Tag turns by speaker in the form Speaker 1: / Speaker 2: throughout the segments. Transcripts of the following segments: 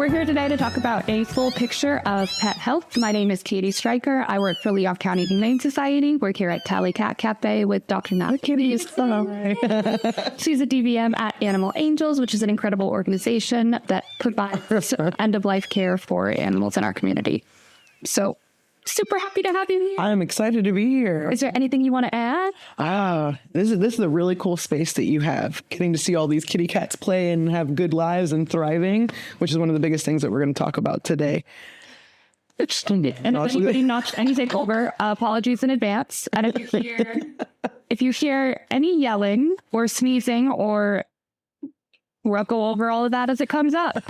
Speaker 1: We're here today to talk about a full picture of pet health. My name is Katie Stryker. I work for Leon County Humane Society. We're here at Tally Cat Cafe with Dr. Nat. She's a DVM at Animal Angels, which is an incredible organization that provides end-of-life care for animals in our community. So super happy to have you here.
Speaker 2: I'm excited to be here.
Speaker 1: Is there anything you want to add?
Speaker 2: This is a really cool space that you have. Getting to see all these kitty cats play and have good lives and thriving, which is one of the biggest things that we're going to talk about today.
Speaker 1: And if anybody notched anything over, apologies in advance. And if you hear any yelling or sneezing, or we'll go over all of that as it comes up.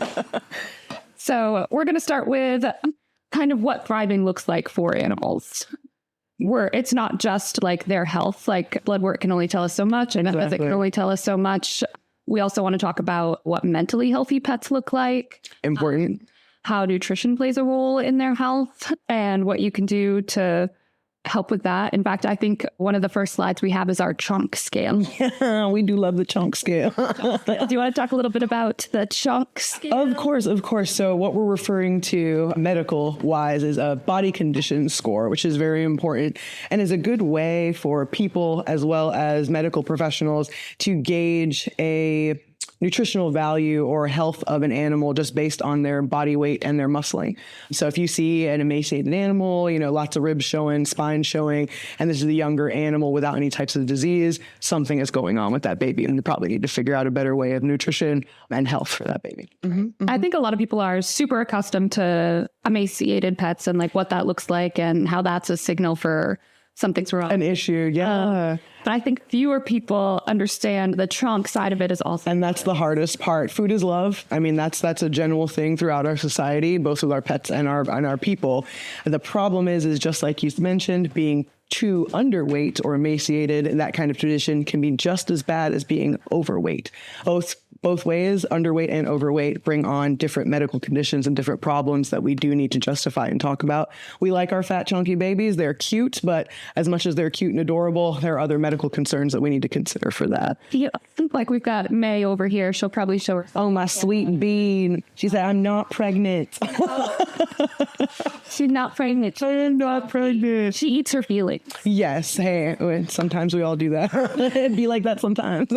Speaker 1: So we're going to start with kind of what thriving looks like for animals. It's not just like their health, like blood work can only tell us so much, and it can only tell us so much. We also want to talk about what mentally healthy pets look like.
Speaker 2: Important.
Speaker 1: How nutrition plays a role in their health and what you can do to help with that. In fact, I think one of the first slides we have is our chunk scale.
Speaker 2: Yeah, we do love the chunk scale.
Speaker 1: Do you want to talk a little bit about the chunk scale?
Speaker 2: Of course. So what we're referring to medical wise is a body condition score, which is very important and is a good way for people as well as medical professionals to gauge a nutritional value or health of an animal just based on their body weight and their muscling. So if you see an emaciated animal, lots of ribs showing, spine showing, and this is a younger animal without any types of disease, something is going on with that baby. And you probably need to figure out a better way of nutrition and health for that baby.
Speaker 1: Mm-hmm. Mm-hmm. I think a lot of people are super accustomed to emaciated pets and like what that looks like and how that's a signal for something's wrong.
Speaker 2: An issue, yeah.
Speaker 1: But I think fewer people understand the trunk side of it is also.
Speaker 2: And that's the hardest part. Food is love. I mean, that's a general thing throughout our society, both with our pets and our people. The problem is just like you mentioned, being too underweight or emaciated in that kind of condition can be just as bad as being overweight. Both ways, underweight and overweight, bring on different medical conditions and different problems that we do need to justify and talk about. We like our fat, chunky babies. They're cute, but as much as they're cute and adorable, there are other medical concerns that we need to consider for that.
Speaker 1: Yeah, like we've got May over here. She'll probably show her.
Speaker 2: Oh, my sweet bean. She said, I'm not pregnant.
Speaker 1: She's not pregnant.
Speaker 2: I'm not pregnant.
Speaker 1: She eats her feelings.
Speaker 2: Yes. Hey, sometimes we all do that. It'd be like that sometimes.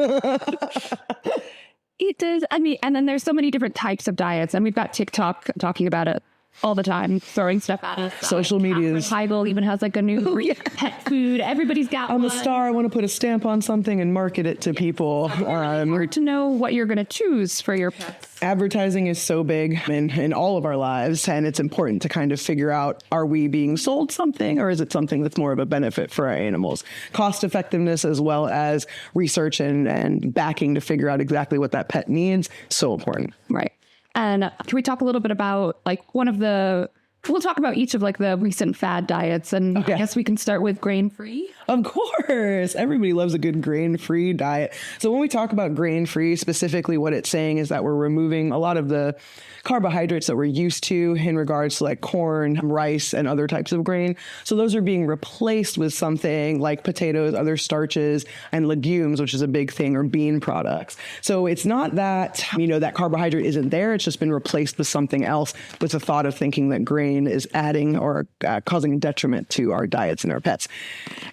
Speaker 1: It does. I mean, and then there's so many different types of diets, and we've got TikTok talking about it all the time, throwing stuff at us.
Speaker 2: Social media.
Speaker 1: Heigl even has like a new pet food. Everybody's got
Speaker 2: I'm
Speaker 1: one.
Speaker 2: a star. I want to put a stamp on something and market it to people.
Speaker 1: Hard to know what you're going to choose for your pets.
Speaker 2: Advertising is so big in all of our lives, and it's important to kind of figure out, are we being sold something, or is it something that's more of a benefit for our animals? Cost effectiveness as well as research and backing to figure out exactly what that pet needs, so important.
Speaker 1: Right. And can we talk a little bit about we'll talk about each of like the recent fad diets, and I guess we can start with grain-free.
Speaker 2: Of course. Everybody loves a good grain-free diet. So when we talk about grain-free, specifically what it's saying is that we're removing a lot of the carbohydrates that we're used to in regards to like corn, rice, and other types of grain. So those are being replaced with something like potatoes, other starches, and legumes, which is a big thing, or bean products. So it's not that, that carbohydrate isn't there. It's just been replaced with something else with the thought of thinking that grain is adding or causing detriment to our diets and our pets.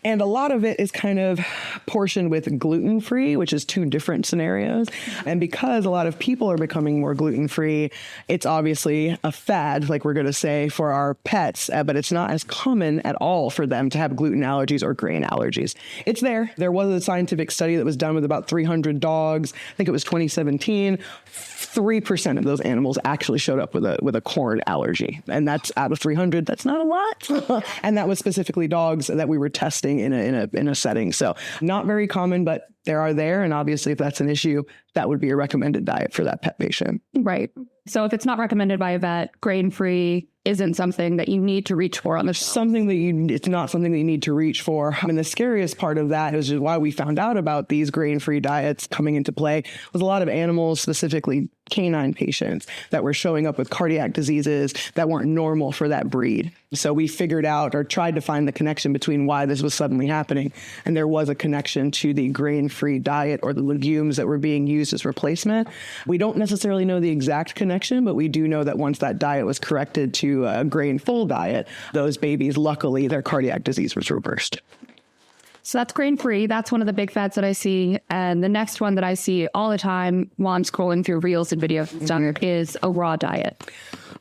Speaker 2: And a lot of it is kind of portioned with gluten-free, which is two different scenarios. And because a lot of people are becoming more gluten-free, it's obviously a fad, like we're going to say, for our pets, but it's not as common at all for them to have gluten allergies or grain allergies. It's there. There was a scientific study that was done with about 300 dogs. I think it was 2017. 3% of those animals actually showed up with a corn allergy. And that's out of 300. That's not a lot. And that was specifically dogs that we were testing in a setting. So not very common, but there are there. And obviously, if that's an issue, that would be a recommended diet for that pet patient.
Speaker 1: Right. So if it's not recommended by a vet, grain-free isn't something that you need to reach for on the shelf.
Speaker 2: It's not something that you need to reach for. And the scariest part of that is just why we found out about these grain-free diets coming into play was a lot of animals, specifically canine patients, that were showing up with cardiac diseases that weren't normal for that breed. So we figured out or tried to find the connection between why this was suddenly happening. And there was a connection to the grain-free grain-free diet or the legumes that were being used as replacement. We don't necessarily know the exact connection, but we do know that once that diet was corrected to a grain-full diet, those babies, luckily, their cardiac disease was reversed.
Speaker 1: So that's grain-free. That's one of the big fads that I see. And the next one that I see all the time while I'm scrolling through reels and videos and stuff is a raw diet.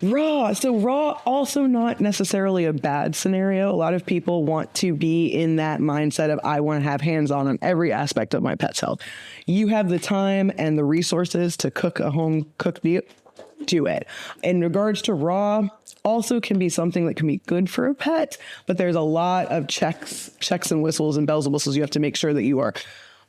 Speaker 2: Raw. So raw, also not necessarily a bad scenario. A lot of people want to be in that mindset of, I want to have hands-on every aspect of my pet's health. You have the time and the resources to cook a home-cooked meal, do it. In regards to raw, also can be something that can be good for a pet, but there's a lot of checks and whistles and bells and whistles you have to make sure that you are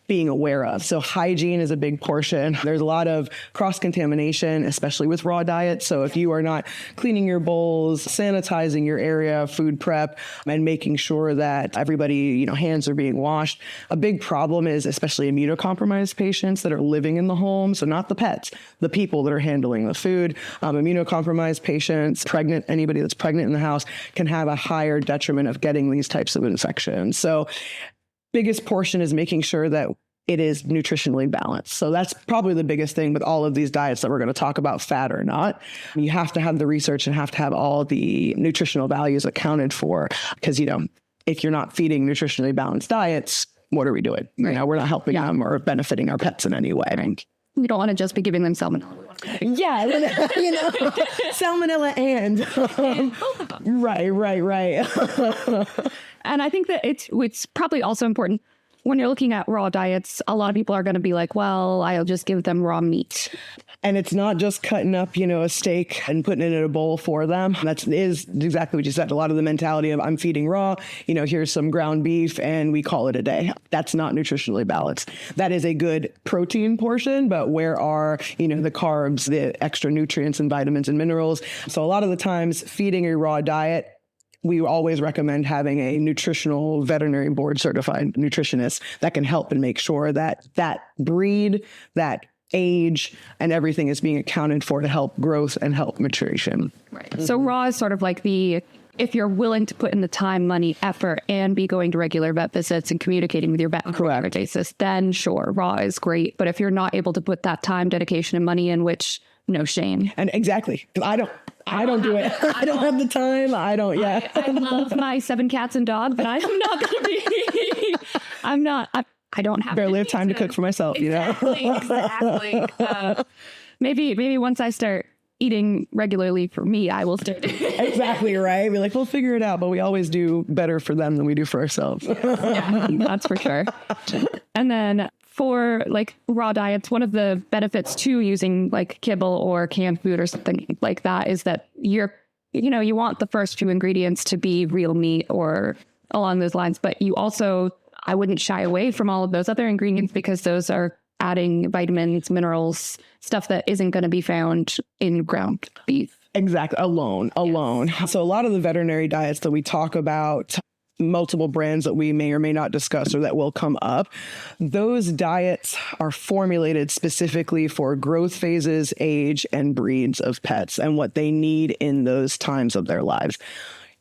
Speaker 2: being aware of. So hygiene is a big portion. There's a lot of cross-contamination, especially with raw diets. So if you are not cleaning your bowls, sanitizing your area, food prep, and making sure that everybody, hands are being washed. A big problem is especially immunocompromised patients that are living in the home. So not the pets, the people that are handling the food. Immunocompromised patients, anybody that's pregnant in the house can have a higher detriment of getting these types of infections. So biggest portion is making sure that it is nutritionally balanced. So that's probably the biggest thing with all of these diets that we're going to talk about, fat or not. You have to have the research and have to have all the nutritional values accounted for, because, if you're not feeding nutritionally balanced diets, what are we doing?
Speaker 1: Right.
Speaker 2: We're not helping them or benefiting our pets in any way.
Speaker 1: Right. You don't want to just be giving them salmonella.
Speaker 2: Yeah, salmonella and right.
Speaker 1: And I think that it's probably also important when you're looking at raw diets. A lot of people are going to be like, well, I'll just give them raw meat.
Speaker 2: And it's not just cutting up, a steak and putting it in a bowl for them. That is exactly what you said. A lot of the mentality of, I'm feeding raw, here's some ground beef and we call it a day. That's not nutritionally balanced. That is a good protein portion, but where are, the carbs, the extra nutrients and vitamins and minerals? So a lot of the times feeding a raw diet, we always recommend having a nutritional veterinary board certified nutritionist that can help and make sure that that breed, that age, and everything is being accounted for to help growth and help maturation.
Speaker 1: Right. Mm-hmm. So raw is sort of like if you're willing to put in the time, money, effort, and be going to regular vet visits and communicating with your vet on a regular basis, then sure, raw is great. But if you're not able to put that time, dedication, and money in, which no shame.
Speaker 2: And exactly. Because I don't do it. I don't have the time. I don't. Yeah.
Speaker 1: I love my 7 cats and dog, but I'm not going to be. I don't have
Speaker 2: barely have time to cook for myself.
Speaker 1: Exactly. Maybe once I start eating regularly for me, I will start.
Speaker 2: Exactly right. We're like, we'll figure it out, but we always do better for them than we do for ourselves.
Speaker 1: Yeah, that's for sure. And then for raw diets, one of the benefits to using kibble or canned food or something like that is that you want the first few ingredients to be real meat or along those lines, but you also, I wouldn't shy away from all of those other ingredients because those are adding vitamins, minerals, stuff that isn't going to be found in ground beef.
Speaker 2: Exactly. Alone. Yes. So a lot of the veterinary diets that we talk about, multiple brands that we may or may not discuss or that will come up, those diets are formulated specifically for growth phases, age, and breeds of pets and what they need in those times of their lives.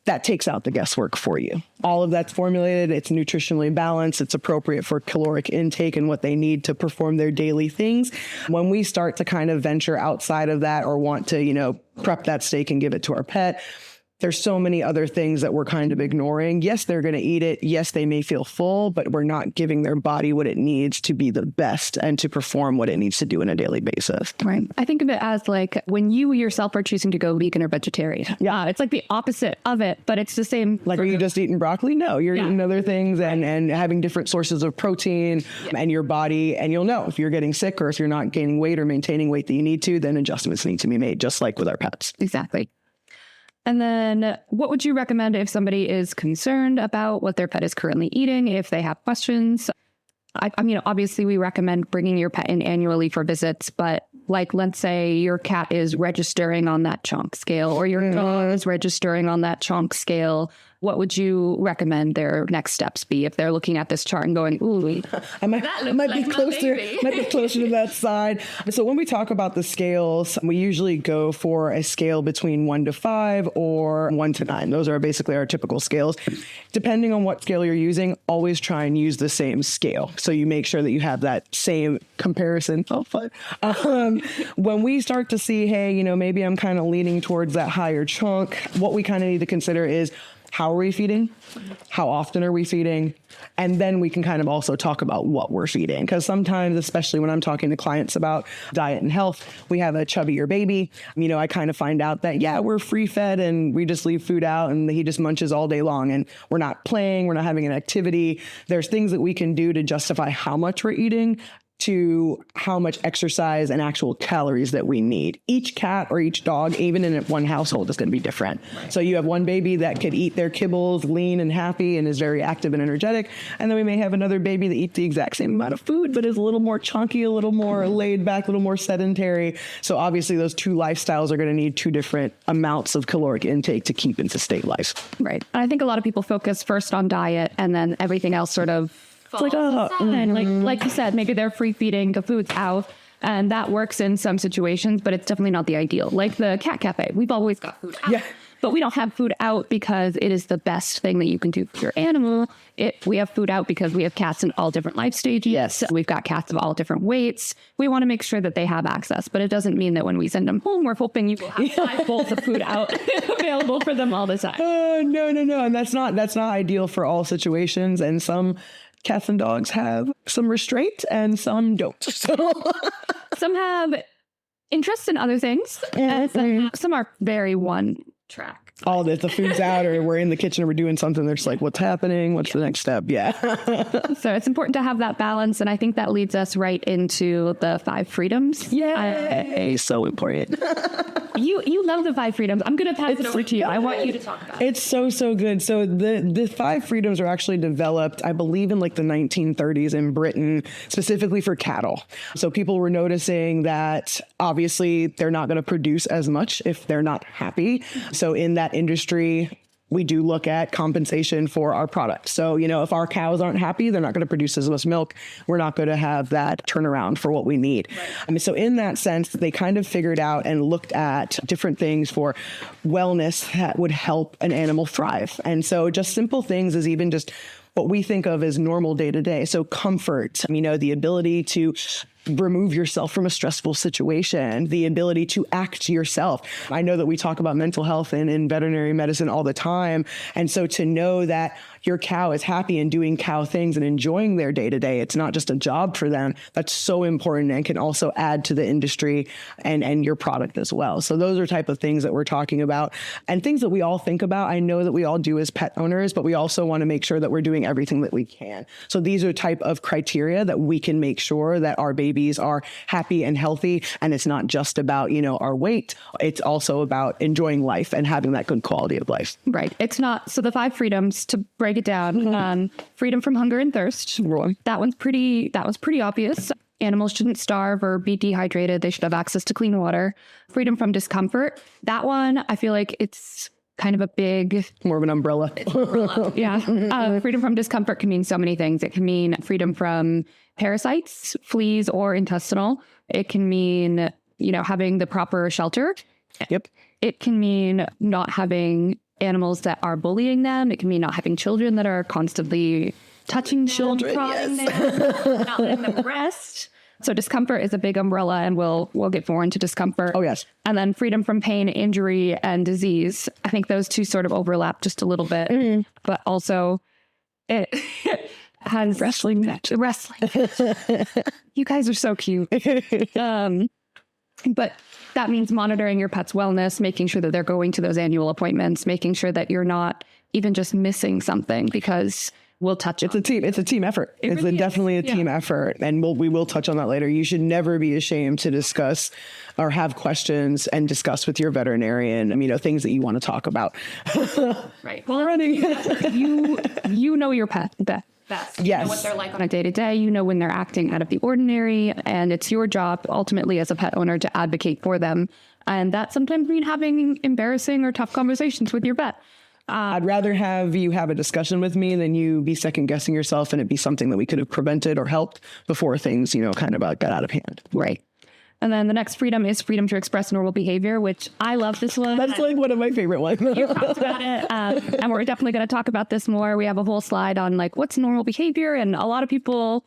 Speaker 2: That takes out the guesswork for you. All of that's formulated. It's nutritionally balanced. It's appropriate for caloric intake and what they need to perform their daily things. When we start to kind of venture outside of that or want to, prep that steak and give it to our pet, there's so many other things that we're kind of ignoring. Yes, they're going to eat it. Yes, they may feel full, but we're not giving their body what it needs to be the best and to perform what it needs to do on a daily basis.
Speaker 1: Right. I think of it as when you yourself are choosing to go vegan or vegetarian. Yeah. It's the opposite of it, but it's the same.
Speaker 2: Are you just eating broccoli? No, you're eating other things and having different sources of protein and your body. And you'll know if you're getting sick or if you're not gaining weight or maintaining weight that you need to, then adjustments need to be made, just like with our pets.
Speaker 1: Exactly. And then what would you recommend if somebody is concerned about what their pet is currently eating, if they have questions? I mean, obviously we recommend bringing your pet in annually for visits, but let's say your cat is registering on that chonk scale or your dog is registering on that chonk scale. what would you recommend their next steps be if they're looking at this chart and going, ooh,
Speaker 2: I might be closer to that side. So when we talk about the scales, we usually go for a scale between 1 to 5 or 1 to 9. Those are basically our typical scales. Depending on what scale you're using, always try and use the same scale. So you make sure that you have that same comparison. Oh, fun. When we start to see, hey, maybe I'm kind of leaning towards that higher chunk, what we kind of need to consider is, how are we feeding? How often are we feeding? And then we can kind of also talk about what we're feeding. Because sometimes, especially when I'm talking to clients about diet and health, we have a chubbier baby. I kind of find out that, yeah, we're free fed and we just leave food out and he just munches all day long and we're not playing, we're not having an activity. There's things that we can do to justify how much we're eating, to how much exercise and actual calories that we need. Each cat or each dog, even in one household, is going to be different. Right. So you have one baby that could eat their kibbles, lean and happy, and is very active and energetic. And then we may have another baby that eats the exact same amount of food, but is a little more chunky, a little more laid back, a little more sedentary. So obviously those two lifestyles are going to need two different amounts of caloric intake to keep and sustain life.
Speaker 1: Right. And I think a lot of people focus first on diet and then everything else sort of it's like, like you said, maybe they're free feeding, the food's out, and that works in some situations, but it's definitely not the ideal. Like the cat cafe, we've always got food out, but we don't have food out because it is the best thing that you can do for your animal. We have food out because we have cats in all different life stages.
Speaker 2: Yes.
Speaker 1: We've got cats of all different weights. We want to make sure that they have access, but it doesn't mean that when we send them home, we're hoping you will have 5 bowls of food out available for them all the time.
Speaker 2: No. And that's not ideal for all situations. And some cats and dogs have some restraint and some don't. So
Speaker 1: some have interests in other things, and some are very one track.
Speaker 2: All this, the food's out, or we're in the kitchen and we're doing something. They're just like, what's happening? What's the next step? Yeah.
Speaker 1: So it's important to have that balance. And I think that leads us right into the 5 freedoms.
Speaker 2: Yay! So important.
Speaker 1: You love the 5 freedoms. I'm going to pass it over to you. I want you to talk about it.
Speaker 2: It's so good. So the 5 freedoms are actually developed, I believe, in like the 1930s in Britain, specifically for cattle. So people were noticing that obviously they're not going to produce as much if they're not happy. So in that industry, we do look at compensation for our product. So, if our cows aren't happy, they're not going to produce as much milk. We're not going to have that turnaround for what we need. Right. So in that sense, they kind of figured out and looked at different things for wellness that would help an animal thrive. And so just simple things is even just what we think of as normal day to day. So comfort, the ability to remove yourself from a stressful situation, the ability to act yourself. I know that we talk about mental health in veterinary medicine all the time. And so to know that your cow is happy and doing cow things and enjoying their day to day, it's not just a job for them. That's so important and can also add to the industry and your product as well. So those are type of things that we're talking about and things that we all think about. I know that we all do as pet owners, but we also want to make sure that we're doing everything that we can. So these are type of criteria that we can make sure that our babies are happy and healthy. And it's not just about, our weight. It's also about enjoying life and having that good quality of life.
Speaker 1: Right. It's not. So the 5 freedoms, to break it down, freedom from hunger and thirst. That was pretty obvious. Animals shouldn't starve or be dehydrated. They should have access to clean water. Freedom from discomfort. That one, I feel like it's kind of a big...
Speaker 2: More of an umbrella.
Speaker 1: Yeah. Freedom from discomfort can mean so many things. It can mean freedom from parasites, fleas, or intestinal. It can mean, having the proper shelter.
Speaker 2: Yep.
Speaker 1: It can mean not having animals that are bullying them. It can mean not having children that are constantly touching children, prodding them, not letting them rest. So discomfort is a big umbrella, and we'll get more into discomfort.
Speaker 2: Oh, yes.
Speaker 1: And then freedom from pain, injury, and disease. I think those two sort of overlap just a little bit, but also it has wrestling match. You guys are so cute. But that means monitoring your pet's wellness, making sure that they're going to those annual appointments, making sure that you're not even just missing something, because we'll touch it.
Speaker 2: It's a team effort. It's really definitely a team effort. And we will touch on that later. You should never be ashamed to discuss or have questions and discuss with your veterinarian, things that you want to talk about.
Speaker 1: Right. Well, already you know your pet best.
Speaker 2: Yes.
Speaker 1: You know what they're like on a day-to-day. You know when they're acting out of the ordinary, and it's your job ultimately as a pet owner to advocate for them. And that sometimes means having embarrassing or tough conversations with your vet.
Speaker 2: I'd rather have you have a discussion with me than you be second guessing yourself and it be something that we could have prevented or helped before things, kind of got out of hand.
Speaker 1: Right. And then the next freedom is freedom to express normal behavior, which I love this one.
Speaker 2: That's like one of my favorite ones.
Speaker 1: You talked about it. And we're definitely going to talk about this more. We have a whole slide on what's normal behavior. And a lot of people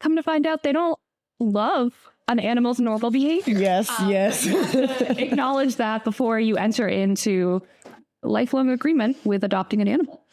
Speaker 1: come to find out they don't love an animal's normal behavior.
Speaker 2: Yes.
Speaker 1: Acknowledge that before you enter into lifelong agreement with adopting an animal.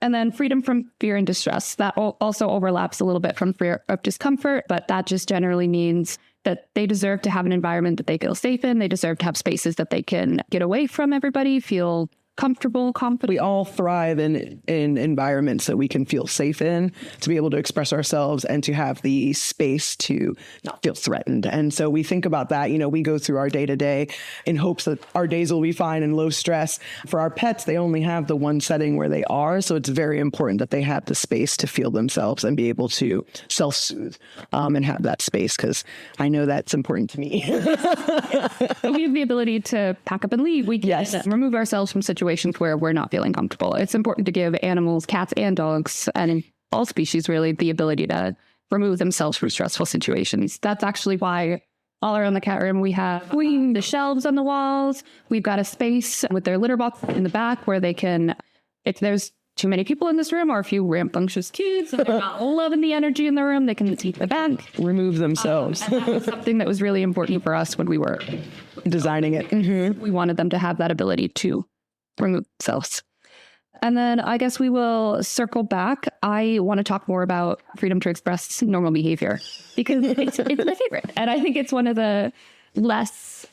Speaker 1: And then freedom from fear and distress. That also overlaps a little bit from fear of discomfort, but that just generally means that they deserve to have an environment that they feel safe in. They deserve to have spaces that they can get away from everybody, feel comfortable, confident.
Speaker 2: We all thrive in environments that we can feel safe in, to be able to express ourselves and to have the space to not feel threatened. And so we think about that. We go through our day to day in hopes that our days will be fine and low stress. For our pets, they only have the one setting where they are. So it's very important that they have the space to feel themselves and be able to self-soothe and have that space, because I know that's important to me.
Speaker 1: We have the ability to pack up and leave. We can remove ourselves from situations where we're not feeling comfortable. It's important to give animals, cats and dogs, and in all species really, the ability to remove themselves from stressful situations. That's actually why all around the cat room we have the shelves on the walls. We've got a space with their litter box in the back where they can, if there's too many people in this room or a few rambunctious kids and they're not loving the energy in the room, they can take the back,
Speaker 2: remove themselves.
Speaker 1: And that was something that was really important for us when we were
Speaker 2: designing it. Mm-hmm.
Speaker 1: We wanted them to have that ability to remove themselves. And then I guess we will circle back. I want to talk more about freedom to express normal behavior because it's my favorite. And I think it's one of the less,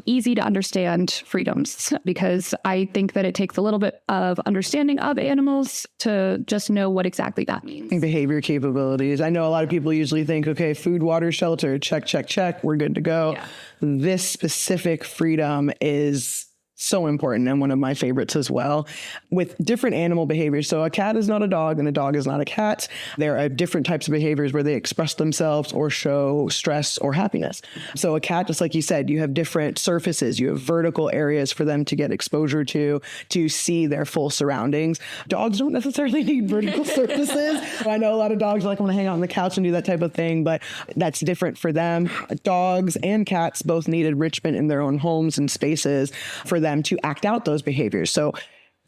Speaker 1: easy to understand freedoms, because I think that it takes a little bit of understanding of animals to just know what exactly that means.
Speaker 2: Behavior capabilities. I know a lot of people usually think, okay, food, water, shelter, check, we're good to go. Yeah. This specific freedom is so important and one of my favorites as well, with different animal behaviors. So a cat is not a dog and a dog is not a cat. There are different types of behaviors where they express themselves or show stress or happiness. So a cat, just like you said, you have different surfaces. You have vertical areas for them to get exposure to see their full surroundings. Dogs don't necessarily need vertical surfaces. I know a lot of dogs like want to hang out on the couch and do that type of thing, but that's different for them. Dogs and cats both need enrichment in their own homes and spaces for them to act out those behaviors. So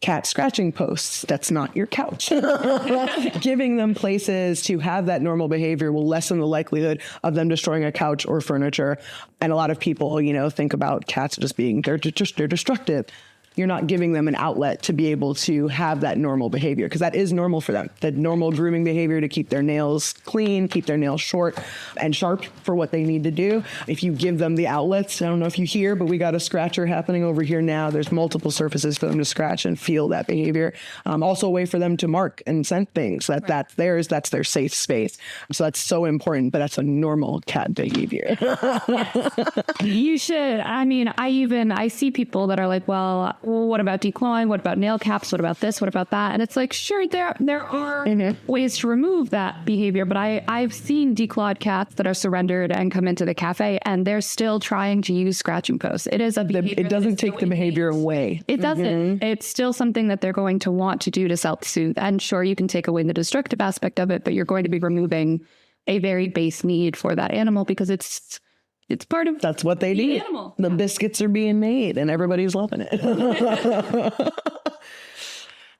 Speaker 2: cat scratching posts, that's not your couch. Giving them places to have that normal behavior will lessen the likelihood of them destroying a couch or furniture. And a lot of people, think about cats just being, they're destructive. You're not giving them an outlet to be able to have that normal behavior, because that is normal for them. The normal grooming behavior to keep their nails clean, keep their nails short and sharp for what they need to do. If you give them the outlets, I don't know if you hear, but we got a scratcher happening over here now. There's multiple surfaces for them to scratch and feel that behavior. Also a way for them to mark and scent things. That's theirs. That's their safe space. So that's so important, but that's a normal cat behavior.
Speaker 1: You should. I see people that are like, well, what about declawing? What about nail caps? What about this? What about that? And it's like, sure, there are ways to remove that behavior, but I've seen declawed cats that are surrendered and come into the cafe and they're still trying to use scratching posts. It is a behavior.
Speaker 2: It doesn't take the behavior away.
Speaker 1: It doesn't. It's still something that they're going to want to do to self-soothe. And sure, you can take away the destructive aspect of it, but you're going to be removing a very base need for that animal because it's part of
Speaker 2: that's what they need.
Speaker 1: Animal.
Speaker 2: The biscuits are being made and everybody's loving it.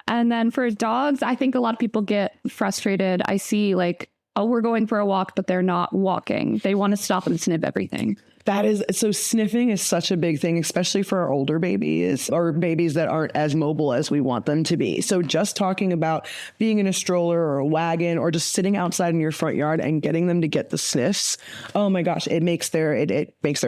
Speaker 1: And then for dogs, I think a lot of people get frustrated. I see we're going for a walk, but they're not walking. They want to stop and sniff everything.
Speaker 2: So sniffing is such a big thing, especially for our older babies or babies that aren't as mobile as we want them to be. So just talking about being in a stroller or a wagon or just sitting outside in your front yard and getting them to get the sniffs. Oh my gosh, it makes their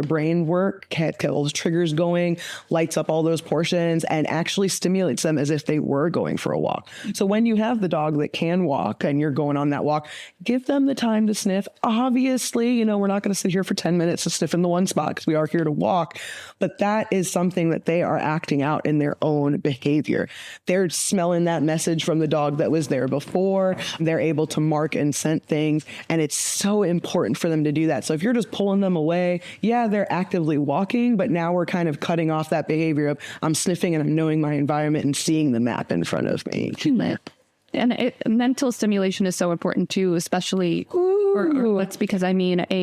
Speaker 2: brain work, get all those triggers going, lights up all those portions and actually stimulates them as if they were going for a walk. So when you have the dog that can walk and you're going on that walk, give them the time to sniff. Obviously, we're not going to sit here for 10 minutes to sniff in the one spot because we are here to walk, but that is something that they are acting out in their own behavior. They're smelling that message from the dog that was there before. They're able to mark and scent things, and it's so important for them to do that. So if you're just pulling them away, yeah, they're actively walking, but now we're kind of cutting off that behavior of I'm sniffing and I'm knowing my environment and seeing the map in front of me.
Speaker 1: And mental stimulation is so important too, especially that's because a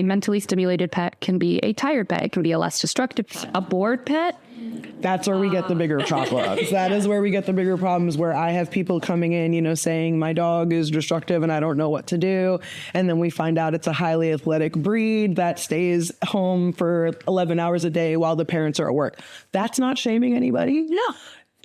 Speaker 1: mentally stimulated pet can be a tired pet. It can be a less destructive pet. A bored pet.
Speaker 2: That's where we get the bigger problems. That is where we get the bigger problems, where I have people coming in, saying my dog is destructive and I don't know what to do. And then we find out it's a highly athletic breed that stays home for 11 hours a day while the parents are at work. That's not shaming anybody.
Speaker 1: No.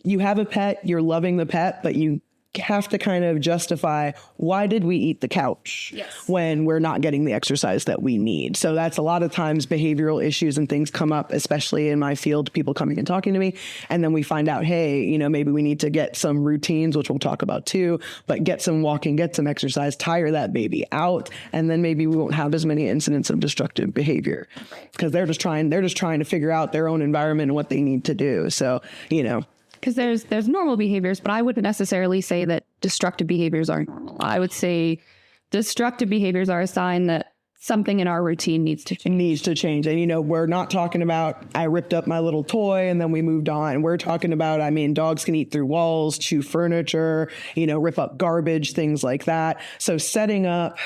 Speaker 2: You have a pet, you're loving the pet, but you have to kind of justify, why did we eat the couch when we're not getting the exercise that we need? So that's a lot of times behavioral issues and things come up, especially in my field, people coming and talking to me. And then we find out, hey, maybe we need to get some routines, which we'll talk about too, but get some walking, get some exercise, tire that baby out. And then maybe we won't have as many incidents of destructive behavior because they're just trying to figure out their own environment and what they need to do. So,
Speaker 1: because there's normal behaviors, but I wouldn't necessarily say that destructive behaviors are normal. I would say destructive behaviors are a sign that something in our routine needs to change. And, we're not talking about, I ripped up my little toy and then we moved on. We're talking about, dogs can eat through walls, chew furniture, rip up garbage, things like that. So setting up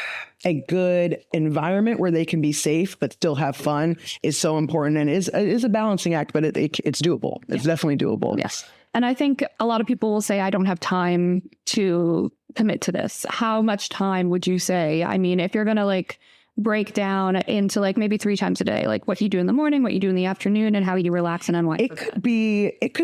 Speaker 1: a good environment where they can be safe but still have fun is so important, and is a balancing act, but it's doable. It's definitely doable. Yes. And I think a lot of people will say, I don't have time to commit to this. How much time would you say? If you're going to break down into maybe 3 times a day, what you do in the morning, what you do in the afternoon, and how you relax and unwind.
Speaker 2: It could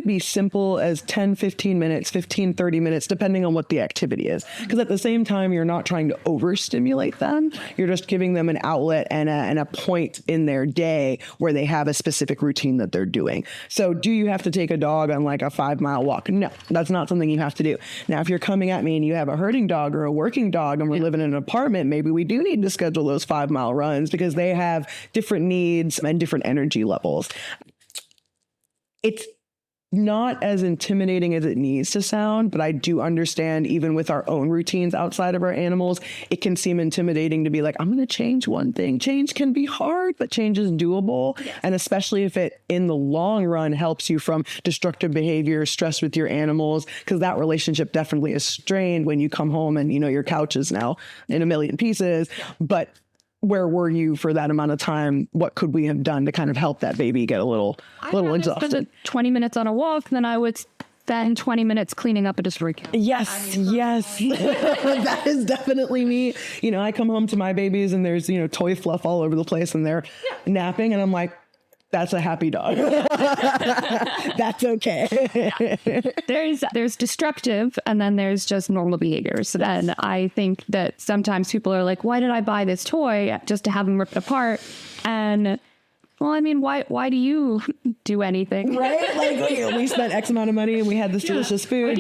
Speaker 2: be simple as 10, 15 minutes, 15, 30 minutes, depending on what the activity is. Because at the same time, you're not trying to overstimulate them. You're just giving them an outlet and a point in their day where they have a specific routine that they're doing. So do you have to take a dog on a 5-mile walk? No, that's not something you have to do. Now, if you're coming at me and you have a herding dog or a working dog and we're living in an apartment, maybe we do need to schedule those 5-mile runs because they have different needs and different energy levels. It's not as intimidating as it needs to sound, but I do understand even with our own routines outside of our animals, it can seem intimidating to be I'm going to change one thing. Change can be hard, but change is doable. Yes. And especially if it in the long run helps you from destructive behavior, stress with your animals, because that relationship definitely is strained when you come home and your couch is now in a million pieces. Yeah. But where were you for that amount of time? What could we have done to kind of help that baby get a little exhausted?
Speaker 1: 20 minutes on a walk, then I would spend 20 minutes cleaning up a destroyed couch.
Speaker 2: Yes. That is definitely me. I come home to my babies and there's, toy fluff all over the place and they're napping and I'm like, that's a happy dog. That's okay.
Speaker 1: There's destructive and then there's just normal behaviors. And I think that sometimes people are like, why did I buy this toy just to have them ripped apart? And why do you do anything?
Speaker 2: Right? We spent X amount of money and we had this delicious food.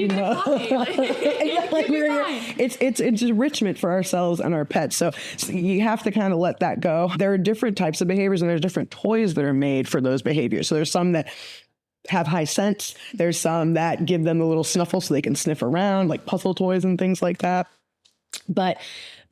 Speaker 2: It's enrichment for ourselves and our pets. So you have to kind of let that go. There are different types of behaviors and there's different toys that are made for those behaviors. So there's some that have high scents. There's some that give them a little snuffle so they can sniff around, like puzzle toys and things like that. But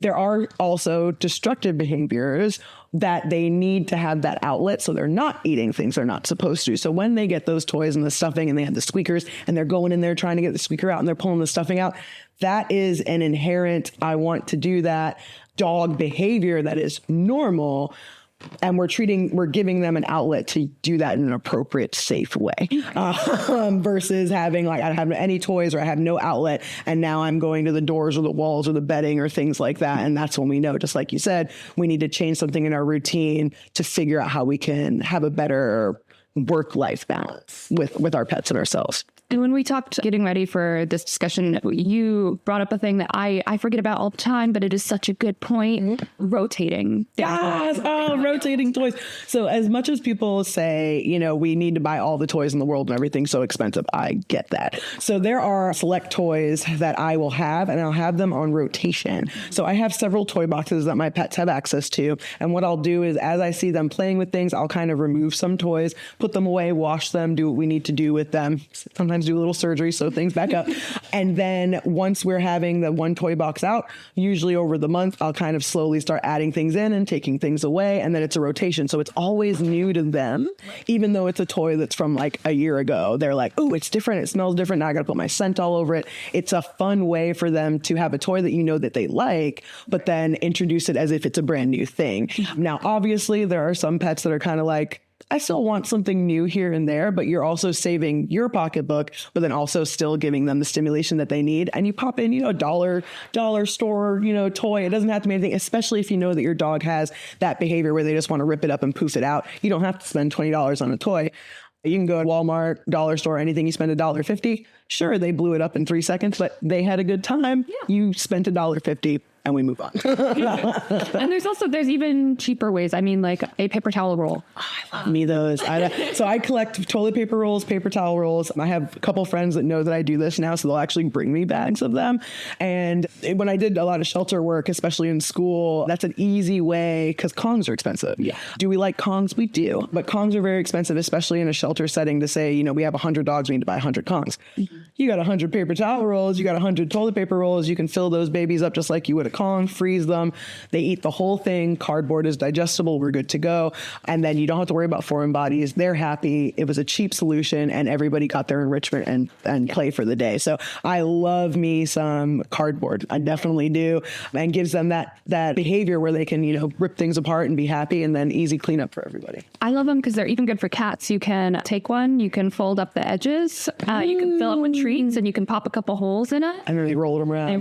Speaker 2: there are also destructive behaviors that they need to have that outlet so they're not eating things they're not supposed to. So when they get those toys and the stuffing and they have the squeakers and they're going in there trying to get the squeaker out and they're pulling the stuffing out, that is an inherent, I want to do that dog behavior that is normal. And we're giving them an outlet to do that in an appropriate, safe way, versus having I don't have any toys or I have no outlet. And now I'm going to the doors or the walls or the bedding or things like that. And that's when we know, just like you said, we need to change something in our routine to figure out how we can have a better work-life balance with our pets and ourselves.
Speaker 1: And when we talked getting ready for this discussion, you brought up a thing that I forget about all the time, but it is such a good point. Rotating.
Speaker 2: Yes. Oh, rotating toys. So as much as people say, we need to buy all the toys in the world and everything's so expensive, I get that. So there are select toys that I will have, and I'll have them on rotation. So I have several toy boxes that my pets have access to. And what I'll do is, as I see them playing with things, I'll kind of remove some toys, put them away, wash them, do what we need to do with them. Sometimes do a little surgery, sew things back up. And then once we're having the one toy box out, usually over the month, I'll kind of slowly start adding things in and taking things away. And then it's a rotation. So it's always new to them, even though it's a toy that's from like a year ago. They're like, oh, it's different. It smells different. Now I got to put my scent all over it. It's a fun way for them to have a toy that that they like, but then introduce it as if it's a brand new thing. Now, obviously, there are some pets that are kind of like, I still want something new here and there, but you're also saving your pocketbook, but then also still giving them the stimulation that they need. And you pop in, a dollar store, toy. It doesn't have to be anything, especially if you know that your dog has that behavior where they just want to rip it up and poof it out. You don't have to spend $20 on a toy. You can go to Walmart, dollar store, anything, you spend $1.50. Sure, they blew it up in 3 seconds, but they had a good time. Yeah. You spent $1.50. And we move on.
Speaker 1: And there's even cheaper ways. I mean, like a paper towel roll.
Speaker 2: Oh, I love me those. So I collect toilet paper rolls, paper towel rolls. I have a couple friends that know that I do this now, so they'll actually bring me bags of them. And when I did a lot of shelter work, especially in school, that's an easy way, because Kongs are expensive. Yeah. Do we like Kongs? We do. But Kongs are very expensive, especially in a shelter setting, to say, we have 100 dogs, we need to buy 100 Kongs. Mm-hmm. You got 100 paper towel rolls, you got 100 toilet paper rolls, you can fill those babies up just like you would a Kong, freeze them. They eat the whole thing. Cardboard is digestible. We're good to go. And then you don't have to worry about foreign bodies. They're happy. It was a cheap solution and everybody got their enrichment and play for the day. So I love me some cardboard. I definitely do. And gives them that behavior where they can, rip things apart and be happy, and then easy cleanup for everybody.
Speaker 1: I love them because they're even good for cats. You can take one, you can fold up the edges, you can fill it with treats, and you can pop a couple holes in it.
Speaker 2: And then they roll them around.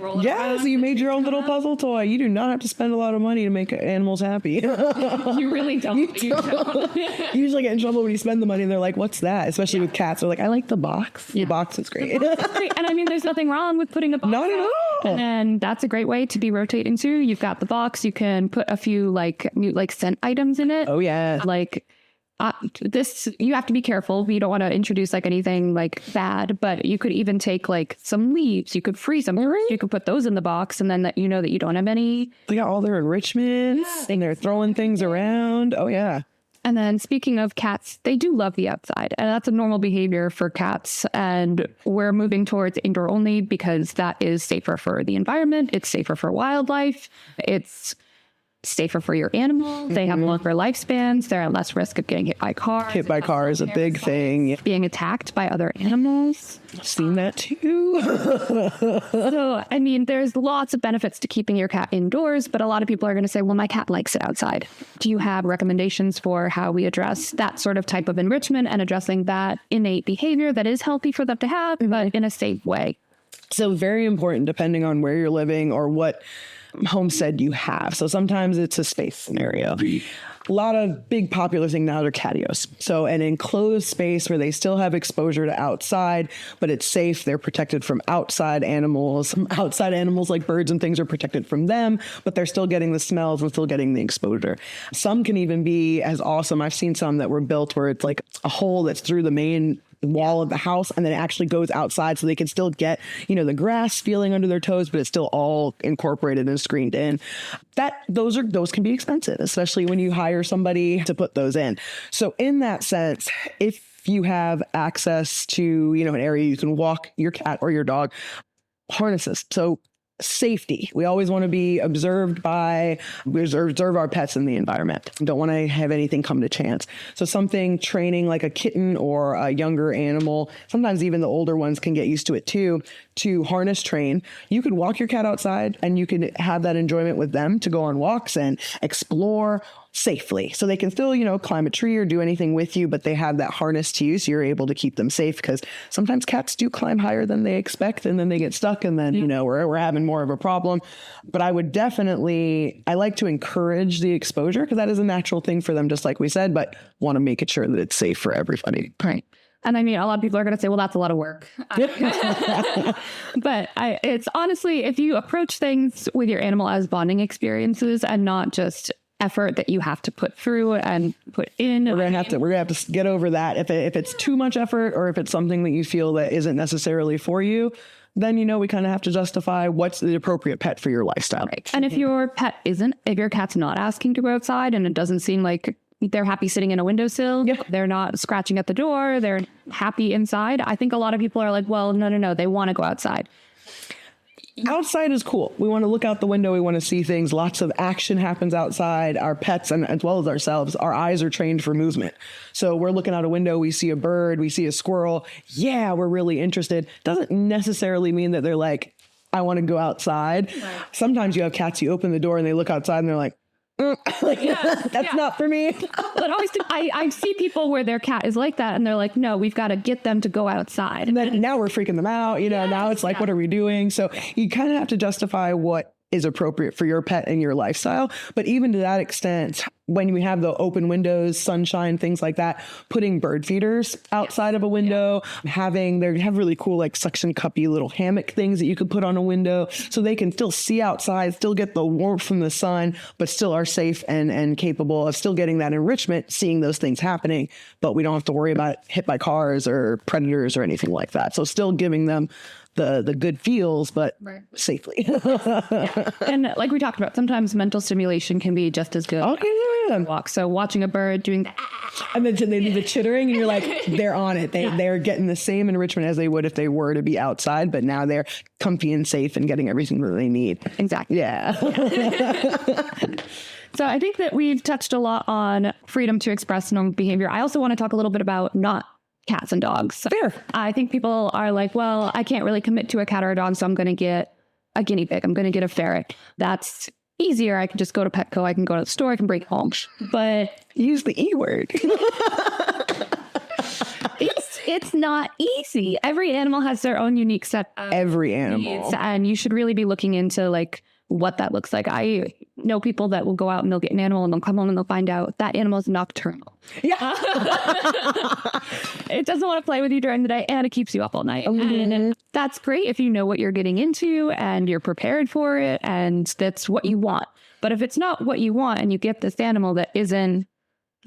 Speaker 2: So you made your own little puzzle toy. You do not have to spend a lot of money to make animals happy.
Speaker 1: You really don't. You don't.
Speaker 2: You usually get in trouble when you spend the money and they're like, what's that? Especially with cats. They're like, I like the box. Yeah. The box is great.
Speaker 1: And I mean, there's nothing wrong with putting a box. Not at all. And that's a great way to be rotating too. You've got the box. You can put a few new scent items in it.
Speaker 2: Oh yeah.
Speaker 1: You have to be careful. You don't want to introduce anything bad, but you could even take some leaves. You could freeze them. You could put those in the box, and then that you don't have any.
Speaker 2: They got all their enrichments and they're throwing things around. Oh yeah.
Speaker 1: And then speaking of cats, they do love the outside, and that's a normal behavior for cats. And we're moving towards indoor only because that is safer for the environment. It's safer for wildlife. It's safer for your animals. They have longer lifespans. They're at less risk of getting hit by cars.
Speaker 2: Hit by cars is a big thing.
Speaker 1: Being attacked by other animals.
Speaker 2: I've seen that too.
Speaker 1: So, I mean, there's lots of benefits to keeping your cat indoors, but a lot of people are going to say, well, my cat likes it outside. Do you have recommendations for how we address that sort of type of enrichment and addressing that innate behavior that is healthy for them to have, but in a safe way?
Speaker 2: So very important, depending on where you're living or what homestead you have. So sometimes it's a space scenario. A lot of big popular thing now are catios. So an enclosed space where they still have exposure to outside, but it's safe. They're protected from outside animals. Outside animals like birds and things are protected from them, but they're still getting the smells and still getting the exposure. Some can even be as awesome. I've seen some that were built where it's like a hole that's through the main wall of the house, and then it actually goes outside so they can still get, the grass feeling under their toes, but it's still all incorporated and screened in. Those can be expensive, especially when you hire somebody to put those in. So in that sense, if you have access to, an area you can walk your cat or your dog, harnesses. So safety. We always want to be observe our pets in the environment. Don't want to have anything come to chance. So something training like a kitten or a younger animal, sometimes even the older ones can get used to it too, to harness train. You could walk your cat outside and you can have that enjoyment with them to go on walks and explore safely. So they can still, climb a tree or do anything with you, but they have that harness to you. So you're able to keep them safe, because sometimes cats do climb higher than they expect and then they get stuck and then, we're having more of a problem. But I like to encourage the exposure, because that is a natural thing for them, just like we said, but want to make it sure that it's safe for everybody.
Speaker 1: Right. And I mean, a lot of people are going to say, well, that's a lot of work. But it's honestly, if you approach things with your animal as bonding experiences and not just effort that you have to put through and put in.
Speaker 2: We're gonna have to get over that. If it's too much effort, or if it's something that you feel that isn't necessarily for you, then we kind of have to justify what's the appropriate pet for your lifestyle.
Speaker 1: Right. And if your cat's not asking to go outside and it doesn't seem like they're happy sitting in a windowsill, they're not scratching at the door, they're happy inside, I think a lot of people are like, well, no, they want to go outside.
Speaker 2: Outside is cool. We want to look out the window. We want to see things. Lots of action happens outside. Our pets, and as well as ourselves, our eyes are trained for movement. So we're looking out a window. We see a bird. We see a squirrel. Yeah, we're really interested. Doesn't necessarily mean that they're like, I want to go outside. Right. Sometimes you have cats, you open the door and they look outside and they're like, that's not for me.
Speaker 1: But I see people where their cat is like that and they're like, no, we've got to get them to go outside.
Speaker 2: And then now we're freaking them out. Now it's like, what are we doing? So you kind of have to justify what is appropriate for your pet and your lifestyle. But even to that extent, when we have the open windows, sunshine, things like that, putting bird feeders outside of a window, they have really cool, like suction cuppy little hammock things that you could put on a window so they can still see outside, still get the warmth from the sun, but still are safe and capable of still getting that enrichment, seeing those things happening. But we don't have to worry about hit by cars or predators or anything like that. So still giving them the good feels, but safely.
Speaker 1: And like we talked about, sometimes mental stimulation can be just as good.
Speaker 2: Okay, yeah.
Speaker 1: Walk. So watching a bird doing that,
Speaker 2: and then they do the chittering, and you're like, they're on it. They're getting the same enrichment as they would if they were to be outside, but now they're comfy and safe and getting everything that they need.
Speaker 1: Exactly.
Speaker 2: Yeah.
Speaker 1: So I think that we've touched a lot on freedom to express normal behavior. I also want to talk a little bit about not cats and dogs.
Speaker 2: Fair.
Speaker 1: I think people are like, well, I can't really commit to a cat or a dog, so I'm going to get a guinea pig. I'm going to get a ferret. That's easier. I can just go to Petco. I can go to the store. I can bring it home. But
Speaker 2: use the E word.
Speaker 1: It's not easy. Every animal has their own unique set of needs, and you should really be looking into like what that looks like. I know people that will go out and they'll get an animal and they'll come home and they'll find out that animal is nocturnal.
Speaker 2: Yeah.
Speaker 1: It doesn't want to play with you during the day and it keeps you up all night. Mm-hmm. And that's great if you know what you're getting into and you're prepared for it and that's what you want. But if it's not what you want and you get this animal that isn't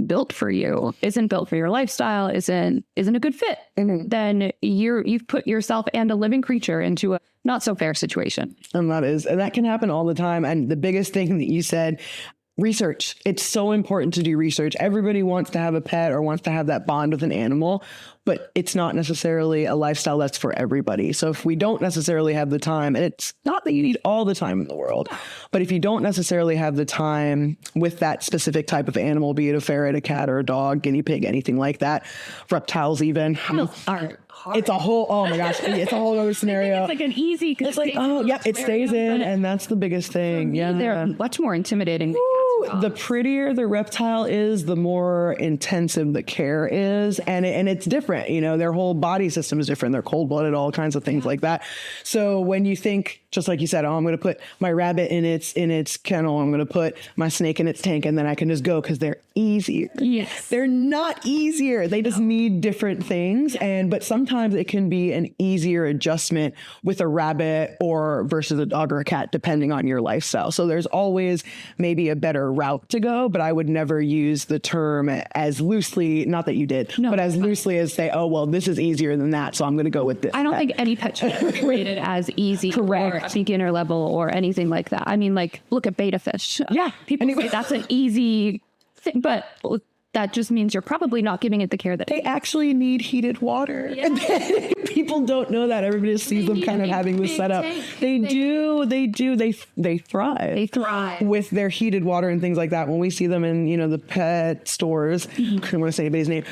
Speaker 1: built for you, isn't built for your lifestyle, isn't a good fit, then you've put yourself and a living creature into a not so fair situation.
Speaker 2: And that can happen all the time. And the biggest thing that you said, research. It's so important to do research. Everybody wants to have a pet or wants to have that bond with an animal, but it's not necessarily a lifestyle that's for everybody. So if we don't necessarily have the time, and it's not that you need all the time in the world, but if you don't necessarily have the time with that specific type of animal, be it a ferret, a cat, or a dog, guinea pig, anything like that, reptiles even. It's a whole, oh my gosh, it's a whole other scenario.
Speaker 1: It's like an easy,
Speaker 2: it's like, oh, yeah, it stays in, and that's the biggest thing. Yeah,
Speaker 1: they're much more intimidating.
Speaker 2: The prettier the reptile is, the more intensive the care is, and it's different. Their whole body system is different. They're cold-blooded, all kinds of things like that. So when you think, just like you said, oh, I'm going to put my rabbit in its kennel, I'm going to put my snake in its tank, and then I can just go because they're easier.
Speaker 1: Yes,
Speaker 2: they're not easier. They just need different things, but sometimes it can be an easier adjustment with a rabbit or versus a dog or a cat, depending on your lifestyle. So there's always maybe a better route to go, but I would never use the term as loosely, not that you did, but as loosely as say, oh, well, this is easier than that, so I'm going to go with this.
Speaker 1: I don't think any pet should be rated as easy or beginner level or anything like that. I mean, like, look at beta fish.
Speaker 2: Yeah.
Speaker 1: People say that's an easy thing, but that just means you're probably not giving it the care that
Speaker 2: they actually need heated water. Yeah. People don't know that. Everybody just sees them kind of having this setup. They do. They thrive.
Speaker 1: They thrive
Speaker 2: with their heated water and things like that. When we see them in, the pet stores, I don't want to say anybody's name,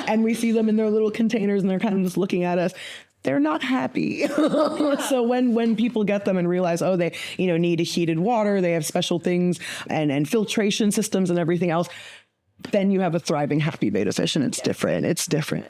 Speaker 2: and we see them in their little containers and they're kind of just looking at us. They're not happy. So when people get them and realize, oh, they, need a heated water, they have special things and filtration systems and everything else, then you have a thriving, happy beta fish, and it's different. It's different.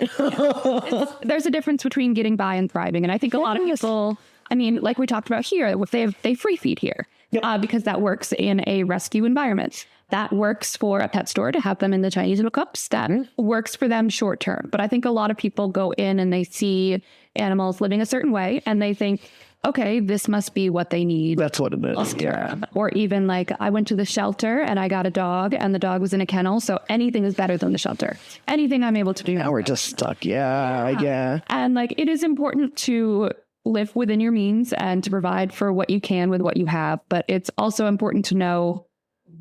Speaker 1: There's a difference between getting by and thriving. And I think a lot of people, I mean, like we talked about here, they free feed here. because that works in a rescue environment. That works for a pet store to have them in the tiny little cups. That works for them short term. But I think a lot of people go in and they see animals living a certain way and they think, okay, this must be what they need.
Speaker 2: That's what it is. Yeah.
Speaker 1: Or even like I went to the shelter and I got a dog and the dog was in a kennel. So anything is better than the shelter. Anything I'm able to do.
Speaker 2: Now we're just stuck. Yeah.
Speaker 1: And like, it is important to live within your means and to provide for what you can with what you have. But it's also important to know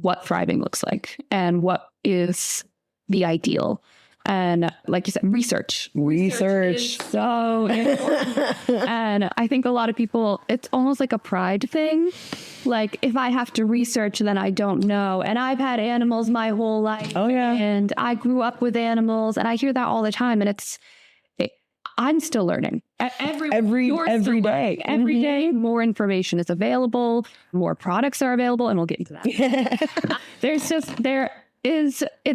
Speaker 1: what thriving looks like and what is the ideal. And like you said, research is so important. And I think a lot of people, it's almost like a pride thing. Like if I have to research, then I don't know. And I've had animals my whole life.
Speaker 2: Oh yeah.
Speaker 1: And I grew up with animals and I hear that all the time. And I'm still learning. Every day. Every day, more information is available, more products are available, and we'll get into that.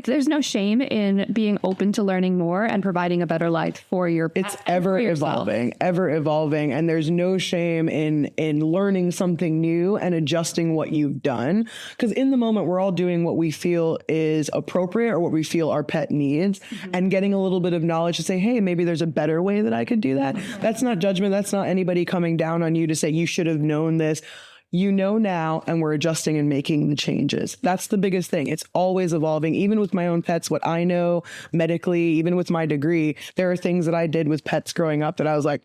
Speaker 1: There's no shame in being open to learning more and providing a better life for your pet.
Speaker 2: It's ever evolving. And there's no shame in learning something new and adjusting what you've done. Because in the moment, we're all doing what we feel is appropriate or what we feel our pet needs and getting a little bit of knowledge to say, hey, maybe there's a better way that I could do that. That's not judgment. That's not anybody coming down on you to say you should have known this. You know now, and we're adjusting and making the changes. That's the biggest thing. It's always evolving. Even with my own pets, what I know medically, even with my degree, there are things that I did with pets growing up that I was like,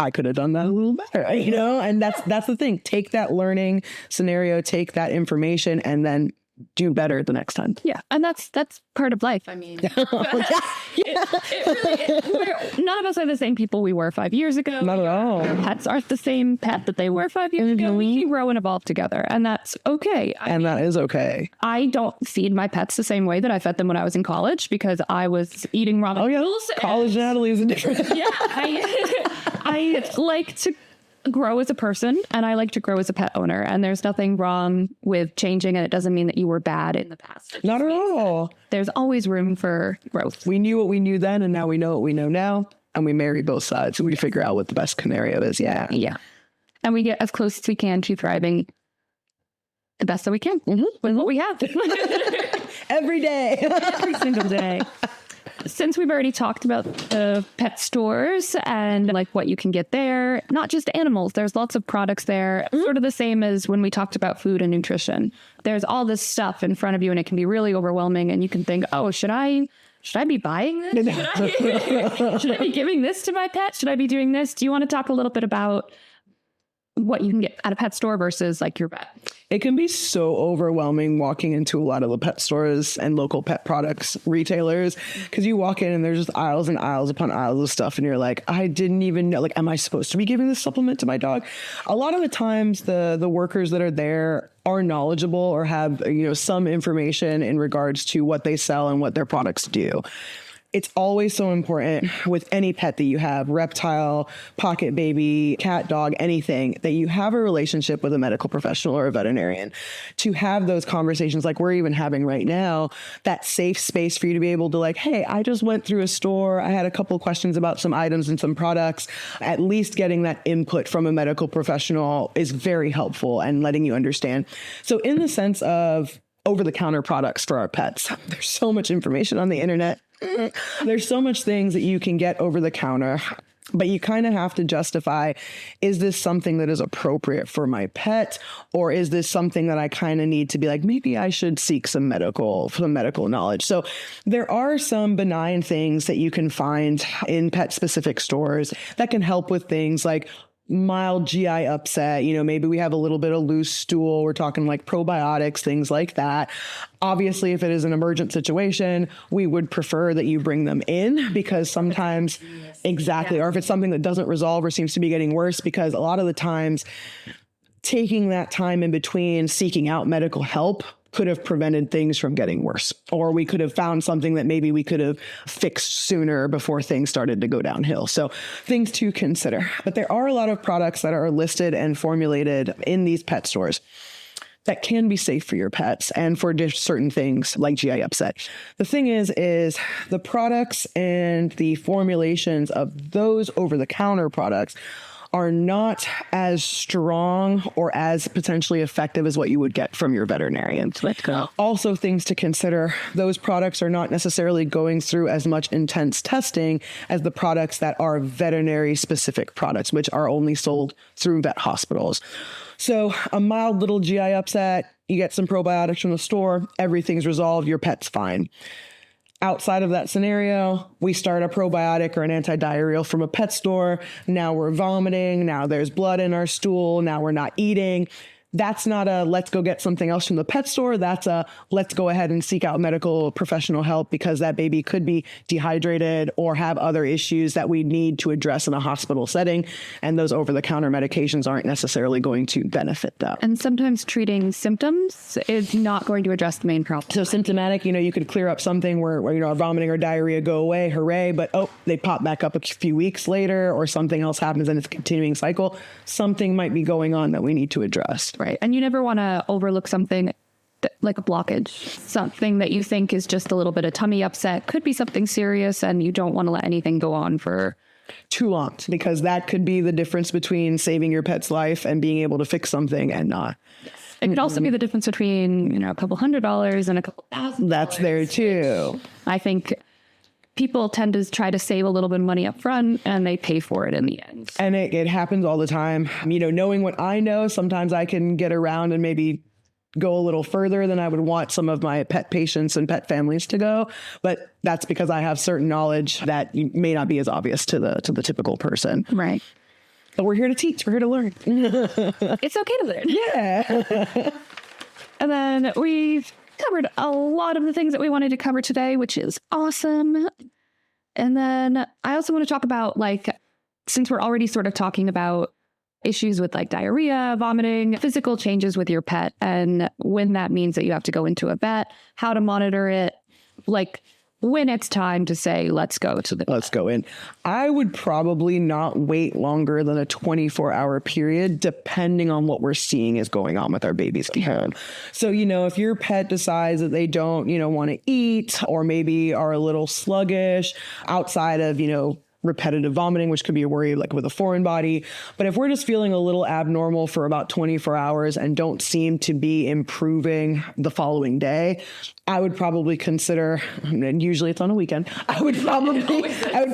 Speaker 2: I could have done that a little better, and that's the thing. Take that learning scenario, take that information, and then do better the next time.
Speaker 1: Yeah. And that's part of life. I mean, none of us are the same people we were 5 years ago.
Speaker 2: Not at all.
Speaker 1: Pets aren't the same pet that they were 5 years ago. We can grow and evolve together, and that's okay.
Speaker 2: That is okay.
Speaker 1: I don't feed my pets the same way that I fed them when I was in college because I was eating ramen noodles.
Speaker 2: College Natalie is different.
Speaker 1: I like to grow as a person and I like to grow as a pet owner, and there's nothing wrong with changing, and it doesn't mean that you were bad in the past.
Speaker 2: Not at all.
Speaker 1: There's always room for growth.
Speaker 2: We knew what we knew then, and now we know what we know now, and we marry both sides and we figure out what the best scenario is. Yeah.
Speaker 1: And we get as close as we can to thriving the best that we can with what we have.
Speaker 2: Every day.
Speaker 1: Every single day. Since we've already talked about the pet stores and like what you can get there, not just animals, there's lots of products there, sort of the same as when we talked about food and nutrition. There's all this stuff in front of you and it can be really overwhelming, and you can think, oh, should I be buying this? Should I be giving this to my pet? Should I be doing this? Do you want to talk a little bit about what you can get at a pet store versus like your vet?
Speaker 2: It can be so overwhelming walking into a lot of the pet stores and local pet products retailers, because you walk in and there's just aisles and aisles upon aisles of stuff. And you're like, I didn't even know, like, am I supposed to be giving this supplement to my dog? A lot of the times the workers that are there are knowledgeable or have, some information in regards to what they sell and what their products do. It's always so important with any pet that you have, reptile, pocket baby, cat, dog, anything, that you have a relationship with a medical professional or a veterinarian to have those conversations like we're even having right now, that safe space for you to be able to like, hey, I just went through a store. I had a couple of questions about some items and some products. At least getting that input from a medical professional is very helpful and letting you understand. So in the sense of over-the-counter products for our pets, there's so much information on the internet. There's so much things that you can get over the counter, but you kind of have to justify, is this something that is appropriate for my pet? Or is this something that I kind of need to be like, maybe I should seek some medical knowledge? So there are some benign things that you can find in pet specific stores that can help with things like mild GI upset, maybe we have a little bit of loose stool. We're talking like probiotics, things like that. Obviously, if it is an emergent situation, we would prefer that you bring them in, because sometimes or if it's something that doesn't resolve or seems to be getting worse, because a lot of the times taking that time in between seeking out medical help could have prevented things from getting worse, or we could have found something that maybe we could have fixed sooner before things started to go downhill. So things to consider. But there are a lot of products that are listed and formulated in these pet stores that can be safe for your pets and for certain things like GI upset. The thing is the products and the formulations of those over-the-counter products are not as strong or as potentially effective as what you would get from your veterinarian.
Speaker 1: Let's go.
Speaker 2: Also, things to consider, those products are not necessarily going through as much intense testing as the products that are veterinary specific products, which are only sold through vet hospitals. So a mild little GI upset, you get some probiotics from the store, everything's resolved, your pet's fine. Outside of that scenario, we start a probiotic or an antidiarrheal from a pet store. Now we're vomiting. Now there's blood in our stool. Now we're not eating. That's not a let's go get something else from the pet store. That's a let's go ahead and seek out medical professional help because that baby could be dehydrated or have other issues that we need to address in a hospital setting. And those over-the-counter medications aren't necessarily going to benefit that.
Speaker 1: And sometimes treating symptoms is not going to address the main problem.
Speaker 2: So symptomatic, you could clear up something where vomiting or diarrhea go away, hooray, but they pop back up a few weeks later or something else happens and it's a continuing cycle. Something might be going on that we need to address.
Speaker 1: Right. And you never want to overlook something like a blockage, something that you think is just a little bit of tummy upset, could be something serious, and you don't want to let anything go on for
Speaker 2: too long, because that could be the difference between saving your pet's life and being able to fix something and not.
Speaker 1: It could also be the difference between, a couple $100s and a couple $1,000.
Speaker 2: That's there too.
Speaker 1: I think people tend to try to save a little bit of money up front and they pay for it in the end.
Speaker 2: And it happens all the time. Knowing what I know, sometimes I can get around and maybe go a little further than I would want some of my pet patients and pet families to go. But that's because I have certain knowledge that may not be as obvious to the typical person.
Speaker 1: Right.
Speaker 2: But we're here to teach. We're here to learn.
Speaker 1: It's okay to learn.
Speaker 2: Yeah.
Speaker 1: And then we've covered a lot of the things that we wanted to cover today, which is awesome. And then I also want to talk about, since we're already sort of talking about issues with diarrhea, vomiting, physical changes with your pet, and when that means that you have to go into a vet, how to monitor it, when it's time to say, let's go in. I would probably not wait longer than a 24-hour period, depending on what we're seeing is going on with our babies at home. So, if your pet decides that they don't, want to eat, or maybe are a little sluggish outside of, repetitive vomiting, which could be a worry with a foreign body. But if we're just feeling a little abnormal for about 24 hours and don't seem to be improving the following day, I would probably consider, and usually it's on a weekend, I would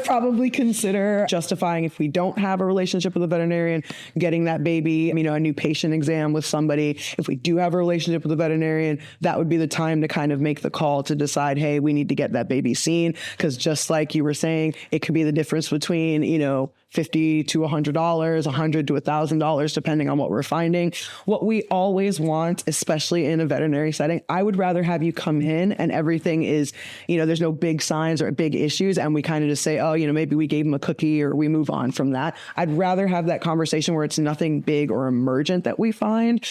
Speaker 1: probably consider justifying, if we don't have a relationship with a veterinarian, getting that baby, a new patient exam with somebody. If we do have a relationship with a veterinarian, that would be the time to kind of make the call to decide, hey, we need to get that baby seen. Because just like you were saying, it could be the difference between, $50 to $100, $100 to $1,000, depending on what we're finding. What we always want, especially in a veterinary setting, I would rather have you come in and everything is, there's no big signs or big issues. And we kind of just say, maybe we gave him a cookie or we move on from that. I'd rather have that conversation where it's nothing big or emergent that we find.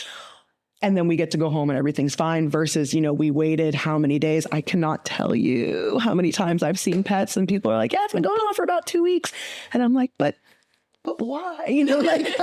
Speaker 1: And then we get to go home and everything's fine versus, we waited how many days? I cannot tell you how many times I've seen pets and people are like, yeah, it's been going on for about 2 weeks. And I'm like, but why? Would you like to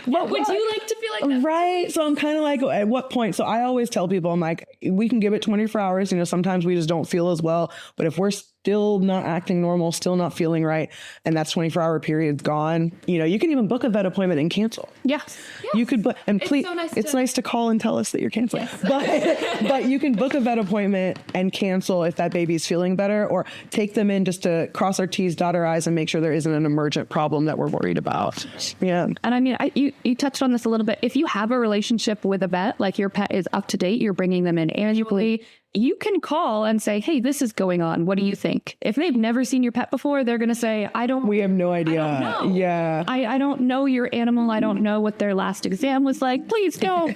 Speaker 1: feel like that?
Speaker 2: Right. So I'm kind of like, at what point? So I always tell people, I'm like, we can give it 24 hours. Sometimes we just don't feel as well. But if we're still not acting normal, still not feeling right, and that's 24-hour period's gone, you can even book a vet appointment and cancel.
Speaker 1: Yes.
Speaker 2: You could book, and please,
Speaker 1: it's
Speaker 2: nice to call and tell us that you're canceling.
Speaker 1: Yes.
Speaker 2: But you can book a vet appointment and cancel if that baby's feeling better, or take them in just to cross our T's, dot our I's, and make sure there isn't an emergent problem that we're worried about. Yeah.
Speaker 1: And you touched on this a little bit. If you have a relationship with a vet, like your pet is up to date, you're bringing them in annually, you can call and say, hey, this is going on. What do you think? If they've never seen your pet before, they're going to say, we have no idea. I don't know. Yeah. I don't know your animal. I don't know what their last exam was like. Please don't.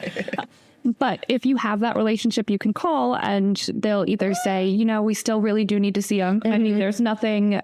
Speaker 1: But if you have that relationship, you can call and they'll either say, we still really do need to see them. I mean, there's nothing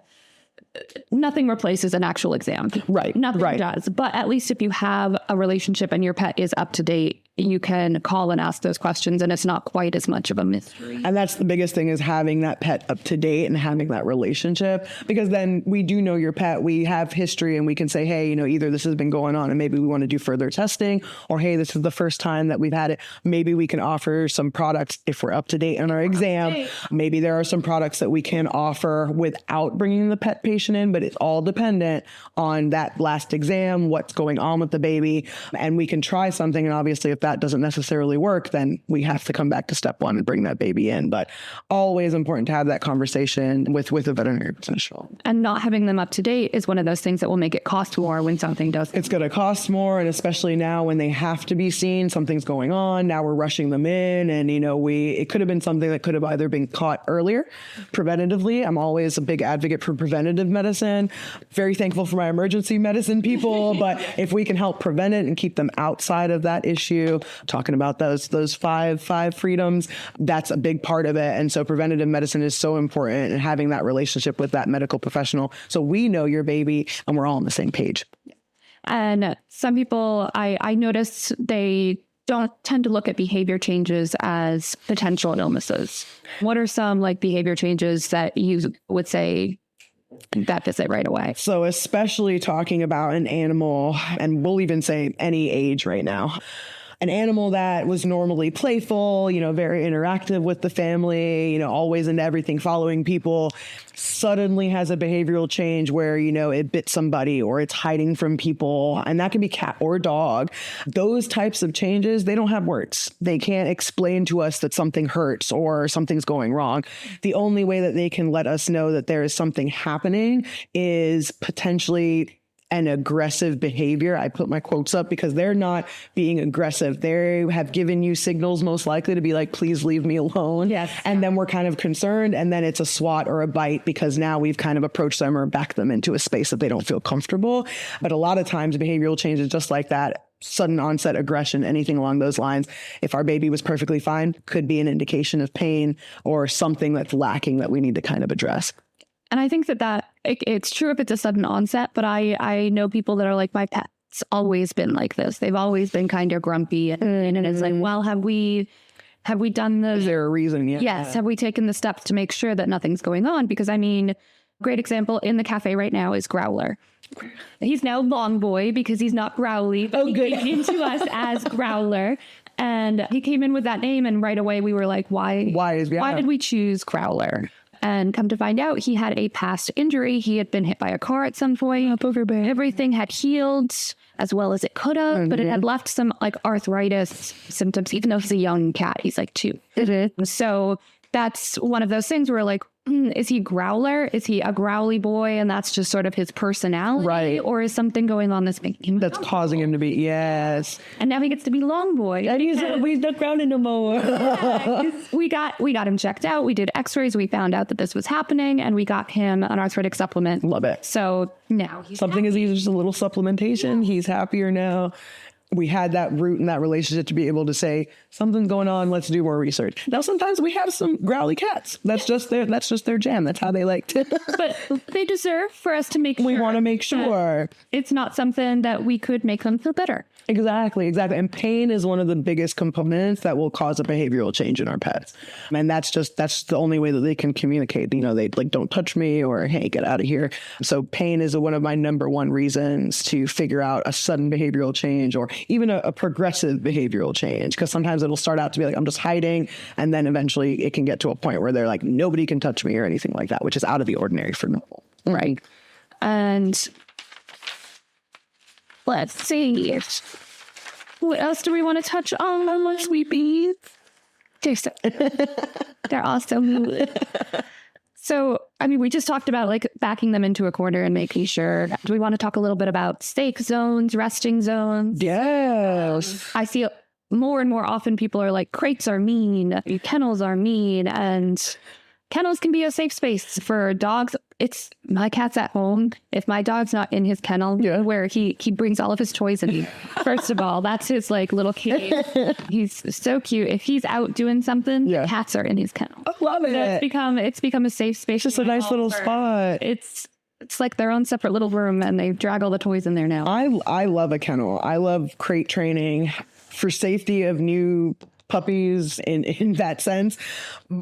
Speaker 1: replaces an actual exam.
Speaker 2: Right.
Speaker 1: Nothing does. But at least if you have a relationship and your pet is up to date, you can call and ask those questions, and it's not quite as much of a mystery.
Speaker 2: And that's the biggest thing, is having that pet up to date and having that relationship, because then we do know your pet. We have history and we can say, hey, either this has been going on and maybe we want to do further testing, or hey, this is the first time that we've had it. Maybe we can offer some products if we're up to date on our exam. Maybe there are some products that we can offer without bringing the pet patient in, but it's all dependent on that last exam, what's going on with the baby. And we can try something. And obviously, if that doesn't necessarily work, then we have to come back to step one and bring that baby in. But always important to have that conversation with a veterinary professional.
Speaker 1: And not having them up to date is one of those things that will make it cost more when something does.
Speaker 2: It's going to cost more. And especially now when they have to be seen, something's going on. Now we're rushing them in. And, it could have been something that could have either been caught earlier, preventatively. I'm always a big advocate for preventative medicine. Very thankful for my emergency medicine people. But if we can help prevent it and keep them outside of that issue, talking about those five freedoms, that's a big part of it. And so preventative medicine is so important, and having that relationship with that medical professional so we know your baby and we're all on the same page.
Speaker 1: And some people, I notice they don't tend to look at behavior changes as potential illnesses. What are some behavior changes that you would say that visit right away?
Speaker 2: So especially talking about an animal, and we'll even say any age right now, an animal that was normally playful, very interactive with the family, always into everything, following people, suddenly has a behavioral change where, it bit somebody or it's hiding from people. And that can be cat or dog. Those types of changes, they don't have words. They can't explain to us that something hurts or something's going wrong. The only way that they can let us know that there is something happening is potentially an aggressive behavior. I put my quotes up because they're not being aggressive. They have given you signals most likely to be like, please leave me alone.
Speaker 1: Yes.
Speaker 2: And then we're kind of concerned. And then it's a swat or a bite because now we've kind of approached them or backed them into a space that they don't feel comfortable. But a lot of times behavioral change is just like that. Sudden onset aggression, anything along those lines. If our baby was perfectly fine, could be an indication of pain or something that's lacking that we need to kind of address.
Speaker 1: And I think that it's true if it's a sudden onset, but I know people that are like, my pet's always been like this. They've always been kind of grumpy. And it's like, well, have we done the...
Speaker 2: Is there a reason? Yeah.
Speaker 1: Yes. Have we taken the steps to make sure that nothing's going on? Because great example in the cafe right now is Growler. He's now Long Boy because he's not Growly. But he came into us as Growler. And he came in with that name. And right away we were like, why did we choose Growler? And come to find out, he had a past injury. He had been hit by a car at some point. Everything had healed as well as it could have, but it had left some arthritis symptoms, even though he's a young cat. He's 2. So that's one of those things where is he Growler? Is he a growly boy and that's just sort of his personality? Right. Or is something going on that's making him
Speaker 2: causing him to be, yes.
Speaker 1: And now he gets to be Long Boy.
Speaker 2: And he's not growling no more.
Speaker 1: We got him checked out. We did x-rays. We found out that this was happening and we got him an arthritic supplement.
Speaker 2: Love it.
Speaker 1: So now he's
Speaker 2: something happy. Is just a little supplementation. He's happier now. We had that root and that relationship to be able to say something's going on. Let's do more research. Now, sometimes we have some growly cats. That's just their jam. That's how they like to.
Speaker 1: But they deserve for us to make sure.
Speaker 2: We want to make sure
Speaker 1: it's not something that we could make them feel better.
Speaker 2: Exactly. And pain is one of the biggest components that will cause a behavioral change in our pets. And that's the only way that they can communicate. They don't touch me or, hey, get out of here. So pain is one of my number one reasons to figure out a sudden behavioral change or even a progressive behavioral change. Because sometimes it'll start out to be I'm just hiding. And then eventually it can get to a point where they're like, nobody can touch me or anything like that, which is out of the ordinary for normal.
Speaker 1: Right. And let's see. What else do we want to touch on? My sweet bees. They're awesome. So, we just talked about backing them into a corner and making sure. Do we want to talk a little bit about stake zones, resting zones?
Speaker 2: Yes.
Speaker 1: I see more and more often people are like, crates are mean, kennels are mean, and kennels can be a safe space for dogs. It's my cat's at home. If my dog's not in his kennel, where he brings all of his toys in. First of all, that's his little cage. He's so cute. If he's out doing something, cats are in his kennel.
Speaker 2: I love it.
Speaker 1: So it's become a safe space.
Speaker 2: It's just a nice little spot.
Speaker 1: It's like their own separate little room, and they drag all the toys in there now.
Speaker 2: I love a kennel. I love crate training. for safety of new puppies in that sense.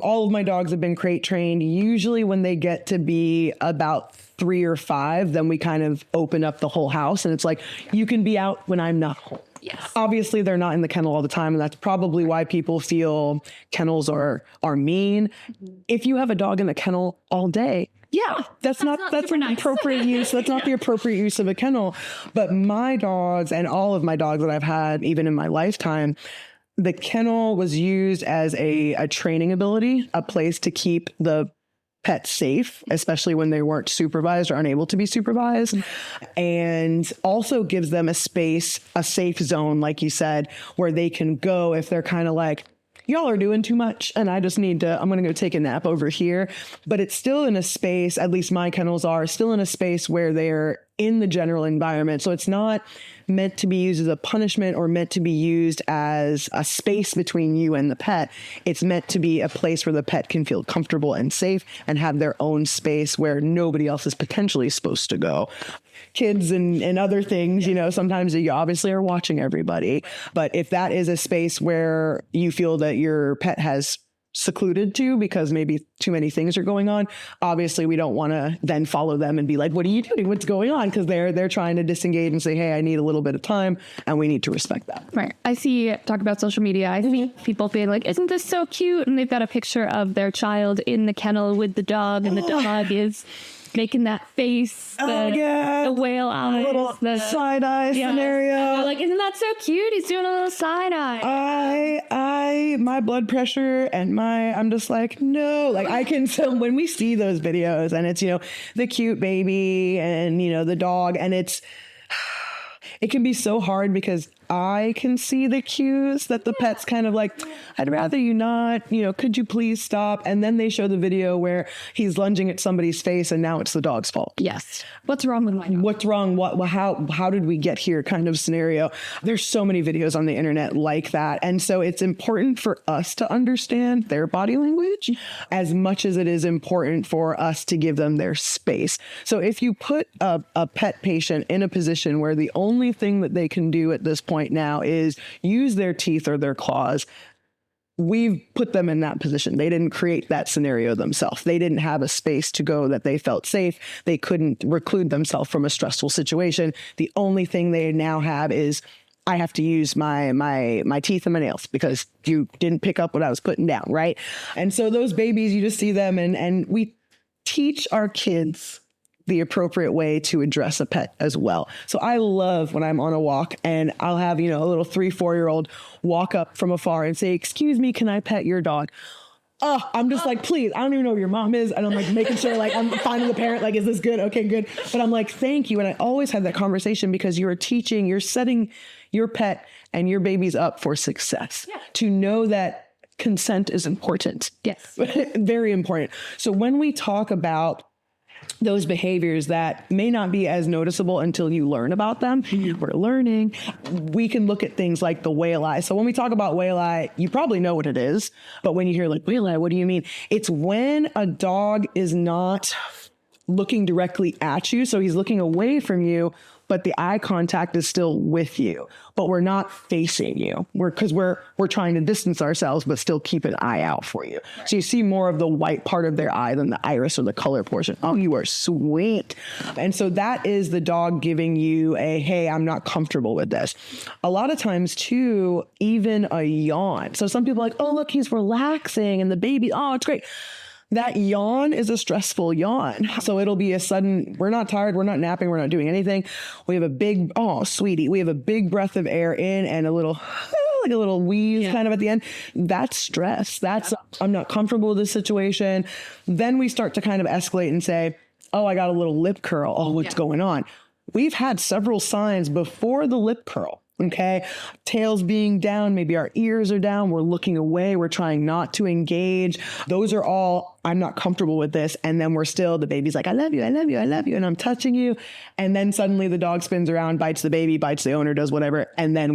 Speaker 2: All of my dogs have been crate trained. Usually when they get to be about 3 or 5, then we kind of open up the whole house and it's like, you can be out when I'm not home.
Speaker 1: Yes.
Speaker 2: Obviously, they're not in the kennel all the time, and that's probably why people feel kennels are mean. If you have a dog in the kennel all day, yeah, that's not
Speaker 1: nice.
Speaker 2: appropriate use. That's not the appropriate use of a kennel. But my dogs and all of my dogs that I've had, even in my lifetime, the kennel was used as a training ability, a place to keep the pet safe, especially when they weren't supervised or unable to be supervised, and also gives them a space, a safe zone, like you said, where they can go if they're kind of like, y'all are doing too much and I'm going to go take a nap over here. But it's still in a space, at least my kennels are still in a space where they're in the general environment. So it's not meant to be used as a punishment or meant to be used as a space between you and the pet. It's meant to be a place where the pet can feel comfortable and safe and have their own space where nobody else is potentially supposed to go. Kids and other things, sometimes you obviously are watching everybody. But if that is a space where you feel that your pet has secluded to because maybe too many things are going on, obviously we don't want to then follow them and be like, what are you doing? What's going on? Because they're trying to disengage and say, hey, I need a little bit of time, and we need to respect that.
Speaker 1: Right. I talk about social media. I see people being like, isn't this so cute? And they've got a picture of their child in the kennel with the dog, and the dog is making that face, the whale eyes,
Speaker 2: little side eye scenario.
Speaker 1: And they're like, isn't that so cute? He's doing a little side eye.
Speaker 2: My blood pressure and I'm just like, no, like I can, so when we see those videos and it's, the cute baby and, the dog, and it can be so hard because I can see the cues that the pet's kind of like, I'd rather you not, could you please stop? And then they show the video where he's lunging at somebody's face and now it's the dog's fault.
Speaker 1: Yes. What's wrong with my dog?
Speaker 2: What's wrong? How did we get here kind of scenario? There's so many videos on the internet like that. And so it's important for us to understand their body language as much as it is important for us to give them their space. So if you put a pet patient in a position where the only thing that they can do at this point now is use their teeth or their claws, we've put them in that position. They didn't create that scenario themselves. They didn't have a space to go that they felt safe. They couldn't reclude themselves from a stressful situation. The only thing they now have is, I have to use my teeth and my nails because you didn't pick up what I was putting down, right? And so those babies, you just see them and we teach our kids the appropriate way to address a pet as well. So I love when I'm on a walk and I'll have, a little 3-4-year-old walk up from afar and say, excuse me, can I pet your dog? Oh, I'm just like, please, I don't even know where your mom is. And I'm like making sure I'm finding the parent, like, is this good? Okay, good. But I'm like, thank you. And I always have that conversation because you're setting your pet and your babies up for success. Yeah. To know that consent is important.
Speaker 1: Yes.
Speaker 2: Very important. So when we talk about those behaviors that may not be as noticeable until you learn about them, we're learning, we can look at things like the whale eye. So when we talk about whale eye, you probably know what it is, but when you hear like whale eye, what do you mean? It's when a dog is not looking directly at you. So he's looking away from you, but the eye contact is still with you, but we're not facing you. We're trying to distance ourselves, but still keep an eye out for you. Right. So you see more of the white part of their eye than the iris or the color portion. Oh, you are sweet. And so that is the dog giving you hey, I'm not comfortable with this. A lot of times too, even a yawn. So some people are like, oh, look, he's relaxing and the baby, oh, it's great. That yawn is a stressful yawn. So it'll be a sudden, we're not tired, we're not napping, we're not doing anything. We have a big, oh, sweetie, we have a big breath of air in and a little, like a little wheeze kind of at the end. That's stress. I'm not comfortable with this situation. Then we start to kind of escalate and say, oh, I got a little lip curl. Oh, what's going on? We've had several signs before the lip curl. Okay. Tails being down, maybe our ears are down. We're looking away. We're trying not to engage. Those are all, I'm not comfortable with this. And then the baby's like, I love you. I love you. I love you. And I'm touching you. And then suddenly the dog spins around, bites the baby, bites the owner, does whatever. And then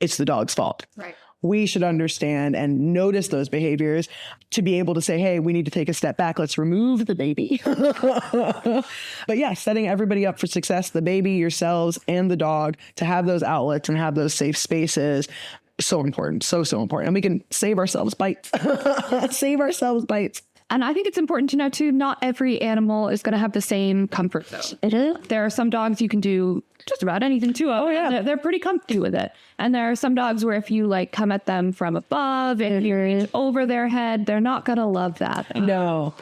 Speaker 2: it's the dog's fault.
Speaker 1: Right.
Speaker 2: we should understand and notice those behaviors to be able to say, hey, we need to take a step back. Let's remove the baby. But yeah, setting everybody up for success, the baby, yourselves, and the dog, to have those outlets and have those safe spaces. So important. So important. And we can save ourselves bites. Save ourselves bites.
Speaker 1: And I think it's important to know too, not every animal is going to have the same comfort zone. There are some dogs you can do just about anything to. Oh yeah. They're pretty comfy with it. And there are some dogs where if you like come at them from above and you're over their head, they're not going to love that.
Speaker 2: No.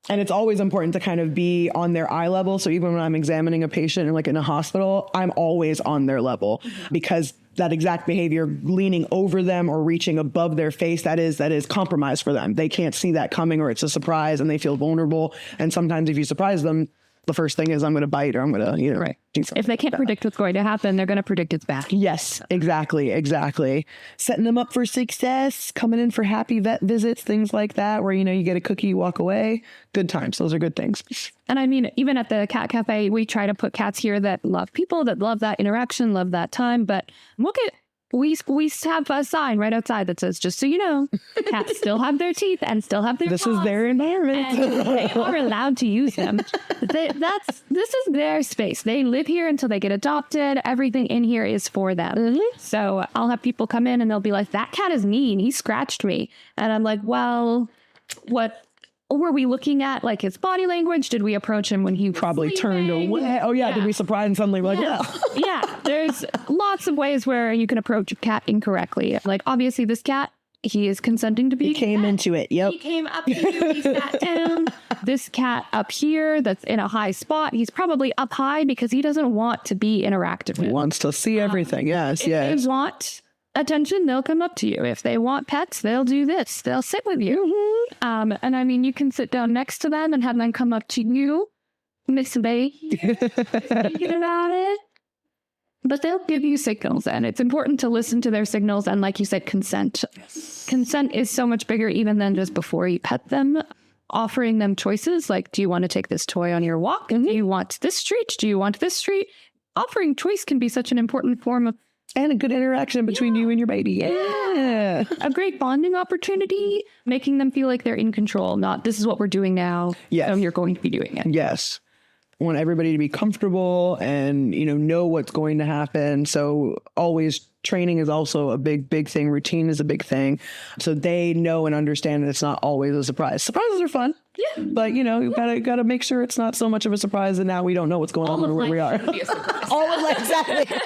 Speaker 2: And it's always important to kind of be on their eye level. So even when I'm examining a patient like in a hospital, I'm always on their level, because that exact behavior, leaning over them or reaching above their face, that is compromise for them. They can't see that coming, or it's a surprise and they feel vulnerable. And sometimes if you surprise them, the first thing is I'm going to bite, or I'm going to, do something.
Speaker 1: If they can't predict what's going to happen, they're going to predict it's bad.
Speaker 2: Yes, exactly. Setting them up for success, coming in for happy vet visits, things like that, where, you get a cookie, you walk away. Good times. Those are good things.
Speaker 1: And I mean, even at the cat cafe, we try to put cats here that love people, that love that interaction, love that time. But we have a sign right outside that says, just so you know, cats still have their teeth and still have their
Speaker 2: This
Speaker 1: paws,
Speaker 2: is their environment.
Speaker 1: and they are allowed to use them. This is their space. They live here until they get adopted. Everything in here is for them. Mm-hmm. So I'll have people come in and they'll be like, that cat is mean. He scratched me. And I'm like, well, what were we looking at? Like his body language? Did we approach him when he
Speaker 2: probably
Speaker 1: was
Speaker 2: turned away? Oh yeah. Did we surprise and suddenly we're like,
Speaker 1: yeah. There's lots of ways where you can approach a cat incorrectly. Like obviously this cat, he is consenting to be.
Speaker 2: He came into it. Yep.
Speaker 1: He came up here. He sat down. This cat up here that's in a high spot, he's probably up high because he doesn't want to be interactive with.
Speaker 2: He wants to see everything. Yes.
Speaker 1: If they want attention, they'll come up to you. If they want pets, they'll do this. They'll sit with you. Mm-hmm. And I mean, you can sit down next to them and have them come up to you, Miss Bay, thinking about it. But they'll give you signals, and it's important to listen to their signals. And like you said, consent. Yes. Consent is so much bigger even than just before you pet them. Offering them choices like, do you want to take this toy on your walk? Mm-hmm. Do you want this treat? Do you want this treat? Offering choice can be such an important form of.
Speaker 2: And a good interaction between you and your baby. Yeah.
Speaker 1: A great bonding opportunity, making them feel like they're in control, not this is what we're doing now.
Speaker 2: Yes.
Speaker 1: So you're going to be doing it.
Speaker 2: Yes. I want everybody to be comfortable and, know what's going to happen. So always training is also a big thing. Routine is a big thing. So they know and understand that it's not always a surprise. Surprises are fun. Yeah. But, you've got to make sure it's not so much of a surprise and now we don't know what's going on where we are. All of life, exactly.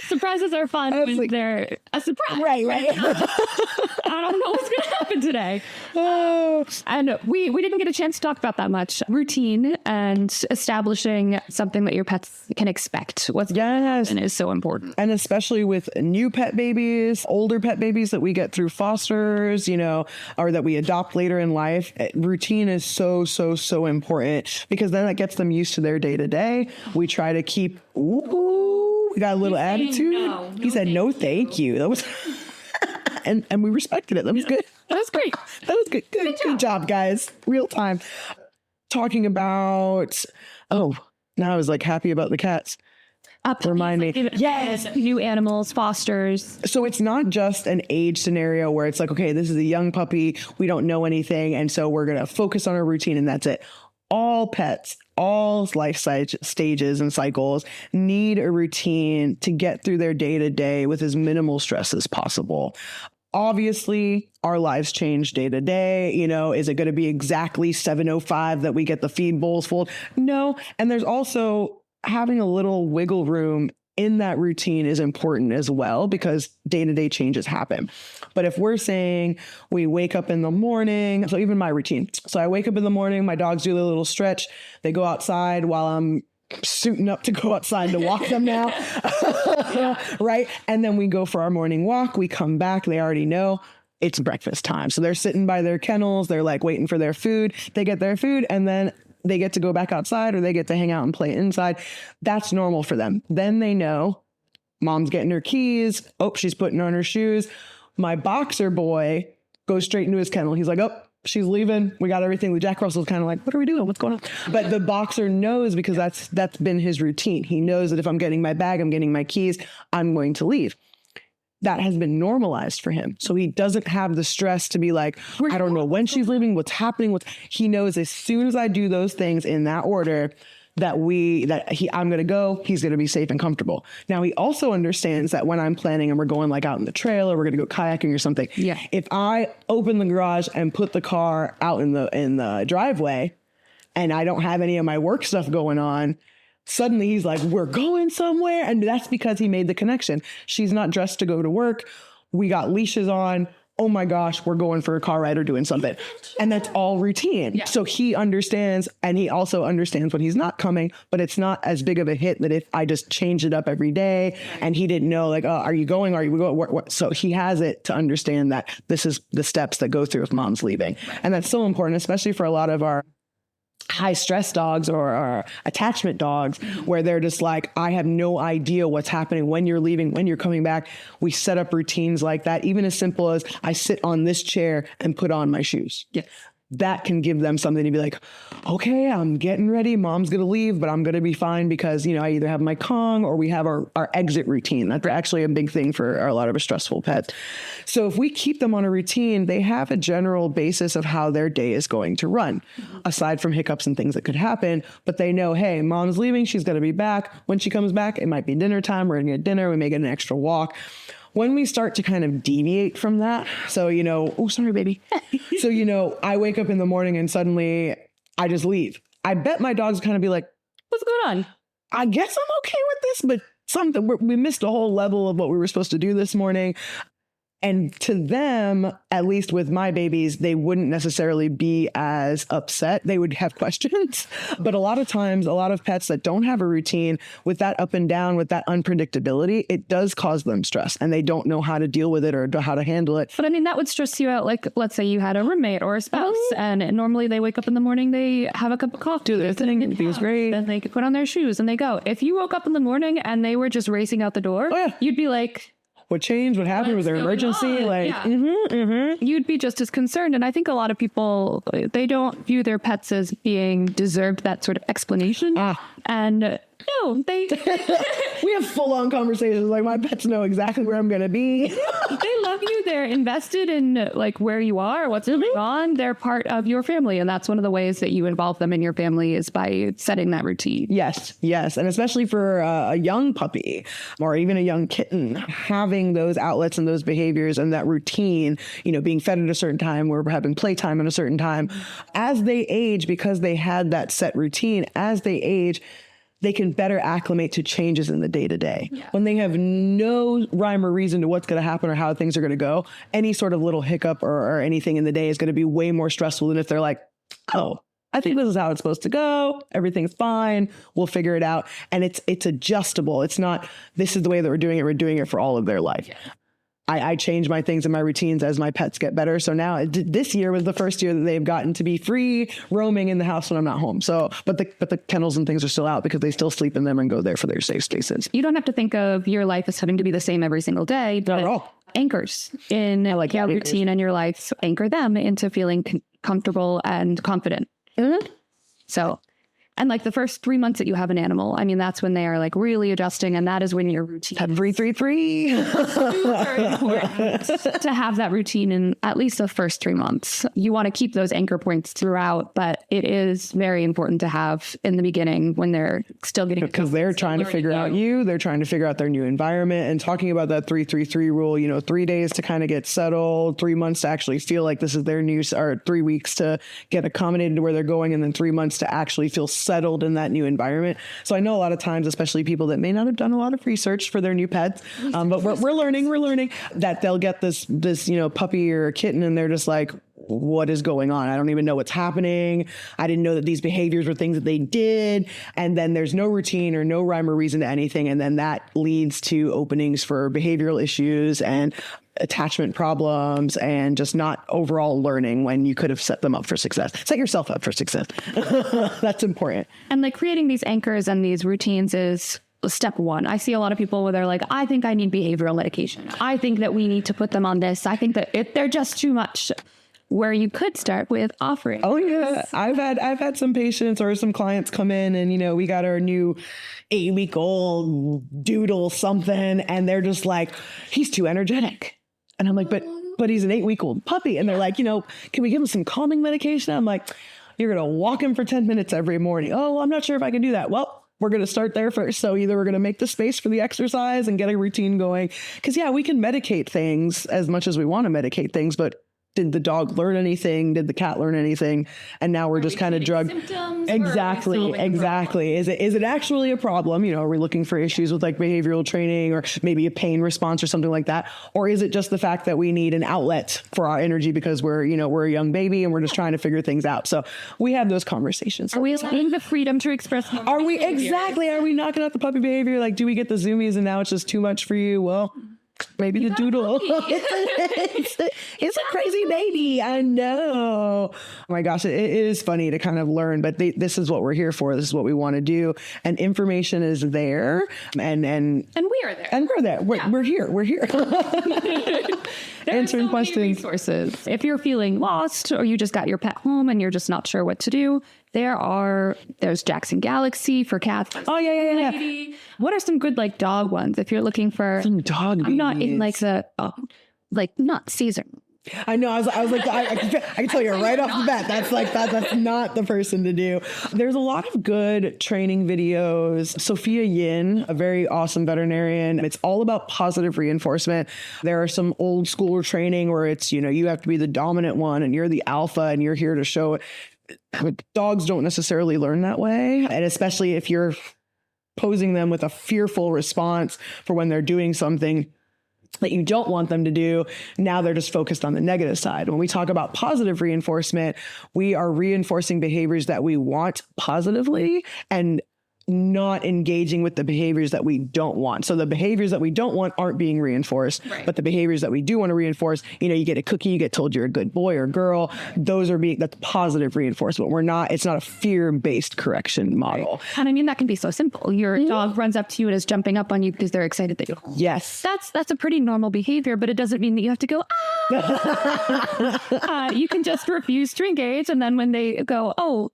Speaker 1: Surprises are fun when they're a surprise.
Speaker 2: Right.
Speaker 1: I don't know what's going to happen today. And we didn't get a chance to talk about that much. Routine and establishing something that your pets can expect. Is so important.
Speaker 2: And especially with new pet babies, older pet babies that we get through fosters, or that we adopt later in life. Routine is so important, because then that gets them used to their day to day. We try to keep, we got a little attitude. He said, no, thank you. That was, and we respected it. That was good.
Speaker 1: That was great.
Speaker 2: That was good. Good job, guys. Real time. Talking about, now I was like happy about the cats. Remind me.
Speaker 1: Yes. New animals, fosters.
Speaker 2: So it's not just an age scenario where it's like, okay, this is a young puppy. We don't know anything. And so we're going to focus on our routine and that's it. All pets, all life stages and cycles need a routine to get through their day to day with as minimal stress as possible. Obviously, our lives change day to day. Is it going to be exactly 7:05 that we get the feed bowls full? No. And there's also having a little wiggle room in that routine is important as well, because day-to-day changes happen. But if we're saying we wake up in the morning, so even my routine. So I wake up in the morning, my dogs do a little stretch. They go outside while I'm suiting up to go outside to walk them now. Right. And then we go for our morning walk. We come back. They already know it's breakfast time. So they're sitting by their kennels. They're like waiting for their food. They get their food and then they get to go back outside or they get to hang out and play inside. That's normal for them. Then they know mom's getting her keys. Oh, she's putting on her shoes. My boxer boy goes straight into his kennel. He's like, oh, she's leaving. We got everything. The Jack Russell's kind of like, what are we doing? What's going on? But the boxer knows, because that's been his routine. He knows that if I'm getting my bag, I'm getting my keys, I'm going to leave. that has been normalized for him. So he doesn't have the stress to be like, I don't know when she's leaving, what's happening. He knows as soon as I do those things in that order, I'm going to go, he's going to be safe and comfortable. Now he also understands that when I'm planning and we're going like out in the trail or we're going to go kayaking or something.
Speaker 1: Yeah.
Speaker 2: If I open the garage and put the car out in the driveway and I don't have any of my work stuff going on, suddenly he's like, we're going somewhere. And that's because he made the connection. She's not dressed to go to work. We got leashes on. Oh my gosh, we're going for a car ride or doing something. And that's all routine. Yeah. So he understands, and he also understands when he's not coming, but it's not as big of a hit that if I just change it up every day and he didn't know like, oh, are you going? Are you going? What? So he has it to understand that this is the steps that go through if mom's leaving. And that's so important, especially for a lot of our high stress dogs or attachment dogs, where they're just like, I have no idea what's happening when you're leaving, when you're coming back. We set up routines like that, even as simple as I sit on this chair and put on my shoes. Yes. That can give them something to be like, okay, I'm getting ready. Mom's going to leave, but I'm going to be fine because, I either have my Kong or we have our exit routine. That's actually a big thing for a lot of stressful pets. So if we keep them on a routine, they have a general basis of how their day is going to run, aside from hiccups and things that could happen. But they know, hey, mom's leaving. She's going to be back. When she comes back, it might be dinner time. We're going to get dinner. We may get an extra walk. When we start to kind of deviate from that, so, oh, sorry, baby. So, I wake up in the morning and suddenly I just leave. I bet my dogs kind of be like,
Speaker 1: what's going on?
Speaker 2: I guess I'm okay with this, but we missed a whole level of what we were supposed to do this morning. And to them, at least with my babies, they wouldn't necessarily be as upset. They would have questions. But a lot of times, a lot of pets that don't have a routine with that up and down, with that unpredictability, it does cause them stress and they don't know how to deal with it or how to handle it.
Speaker 1: But I mean, that would stress you out. Like, let's say you had a roommate or a spouse and normally they wake up in the morning, they have a cup of coffee,
Speaker 2: do their thing, it feels great.
Speaker 1: Then they could put on their shoes and they go. If you woke up in the morning and they were just racing out the door, you'd be like,
Speaker 2: what changed? What happened? Was there an emergency?
Speaker 1: You'd be just as concerned. And I think a lot of people, they don't view their pets as being deserved that sort of explanation. And no, they
Speaker 2: we have full-on conversations. Like, my pets know exactly where I'm going to be.
Speaker 1: They love you. They're invested in like where you are, what's going on. They're part of your family. And that's one of the ways that you involve them in your family is by setting that routine.
Speaker 2: Yes. And especially for a young puppy or even a young kitten, having those outlets and those behaviors and that routine, being fed at a certain time, we're having playtime at a certain time. As they age, because they had that set routine, as they age, they can better acclimate to changes in the day-to-day. Yeah. When they have no rhyme or reason to what's going to happen or how things are going to go, any sort of little hiccup or anything in the day is going to be way more stressful than if they're like, oh, I think this is how it's supposed to go. Everything's fine. We'll figure it out. And it's adjustable. It's not, this is the way that we're doing it. We're doing it for all of their life. Yeah. I change my things and my routines as my pets get better. So now this year was the first year that they've gotten to be free roaming in the house when I'm not home. So, but the kennels and things are still out because they still sleep in them and go there for their safe spaces.
Speaker 1: You don't have to think of your life as having to be the same every single day.
Speaker 2: Not at all.
Speaker 1: Anchors in your routine and your life. So anchor them into feeling comfortable and confident. Mm-hmm. So, and like the first 3 months that you have an animal, I mean, that's when they are like really adjusting. And that is when your routine.
Speaker 2: 333.
Speaker 1: Super important to have that routine in at least the first 3 months. You want to keep those anchor points throughout, but it is very important to have in the beginning when they're still getting.
Speaker 2: Because they're trying to figure out they're trying to figure out their new environment and talking about that 333 rule, 3 days to kind of get settled, 3 months to actually feel like this is their new, or 3 weeks to get accommodated to where they're going. And then 3 months to actually feel settled in that new environment. So I know a lot of times, especially people that may not have done a lot of research for their new pets, but we're learning that they'll get this puppy or kitten and they're just like, what is going on? I don't even know what's happening. I didn't know that these behaviors were things that they did. And then there's no routine or no rhyme or reason to anything. And then that leads to openings for behavioral issues and attachment problems and just not overall learning when you could have set them up for success. Set yourself up for success. That's important.
Speaker 1: And like creating these anchors and these routines is step one. I see a lot of people where they're like, I think I need behavioral medication. I think that we need to put them on this. I think that they're just too much. where you could start with offering.
Speaker 2: Oh yeah. I've had some patients or some clients come in and, we got our new 8-week-old doodle something. And they're just like, he's too energetic. And I'm like, but he's an 8-week-old puppy. And they're like, can we give him some calming medication? I'm like, you're going to walk him for 10 minutes every morning. Oh, I'm not sure if I can do that. Well, we're going to start there first. So either we're going to make the space for the exercise and get a routine going. Because we can medicate things as much as we want to medicate things, but did the dog learn anything? Did the cat learn anything? And now we're just kind of drugged. Exactly. Is it actually a problem? Are we looking for issues with like behavioral training or maybe a pain response or something like that? Or is it just the fact that we need an outlet for our energy because we're a young baby and we're just trying to figure things out? So we have those conversations.
Speaker 1: Are we allowing the freedom to express?
Speaker 2: Are we knocking out the puppy behavior? Like, do we get the zoomies and now it's just too much for you? Well, maybe the doodle. It's a crazy baby. I know. Oh my gosh, it is funny to kind of learn, but this is what we're here for. This is what we want to do. And information is there. And
Speaker 1: we are there.
Speaker 2: And we're there. We're here. We're here. Answering questions.
Speaker 1: Resources. If you're feeling lost or you just got your pet home and you're just not sure what to do, there's Jackson Galaxy for cats.
Speaker 2: Oh, yeah.
Speaker 1: What are some good like dog ones if you're looking for
Speaker 2: some dog?
Speaker 1: I'm not in like not Caesar.
Speaker 2: I know. I was like, I can tell you right off the bat, that's not the person to do. There's a lot of good training videos. Sophia Yin, a very awesome veterinarian. It's all about positive reinforcement. There are some old school training where it's, you have to be the dominant one and you're the alpha and you're here to show it. But dogs don't necessarily learn that way. And especially if you're posing them with a fearful response for when they're doing something that you don't want them to do, now they're just focused on the negative side. When we talk about positive reinforcement, we are reinforcing behaviors that we want positively and not engaging with the behaviors that we don't want. So the behaviors that we don't want aren't being reinforced, right. But the behaviors that we do want to reinforce, you get a cookie, you get told you're a good boy or girl. That's positive reinforcement. It's not a fear-based correction model.
Speaker 1: Right. And that can be so simple. Your dog runs up to you and is jumping up on you because they're excited that you're home.
Speaker 2: Yes.
Speaker 1: That's a pretty normal behavior, but it doesn't mean that you have to go, you can just refuse to engage. And then when they go, oh,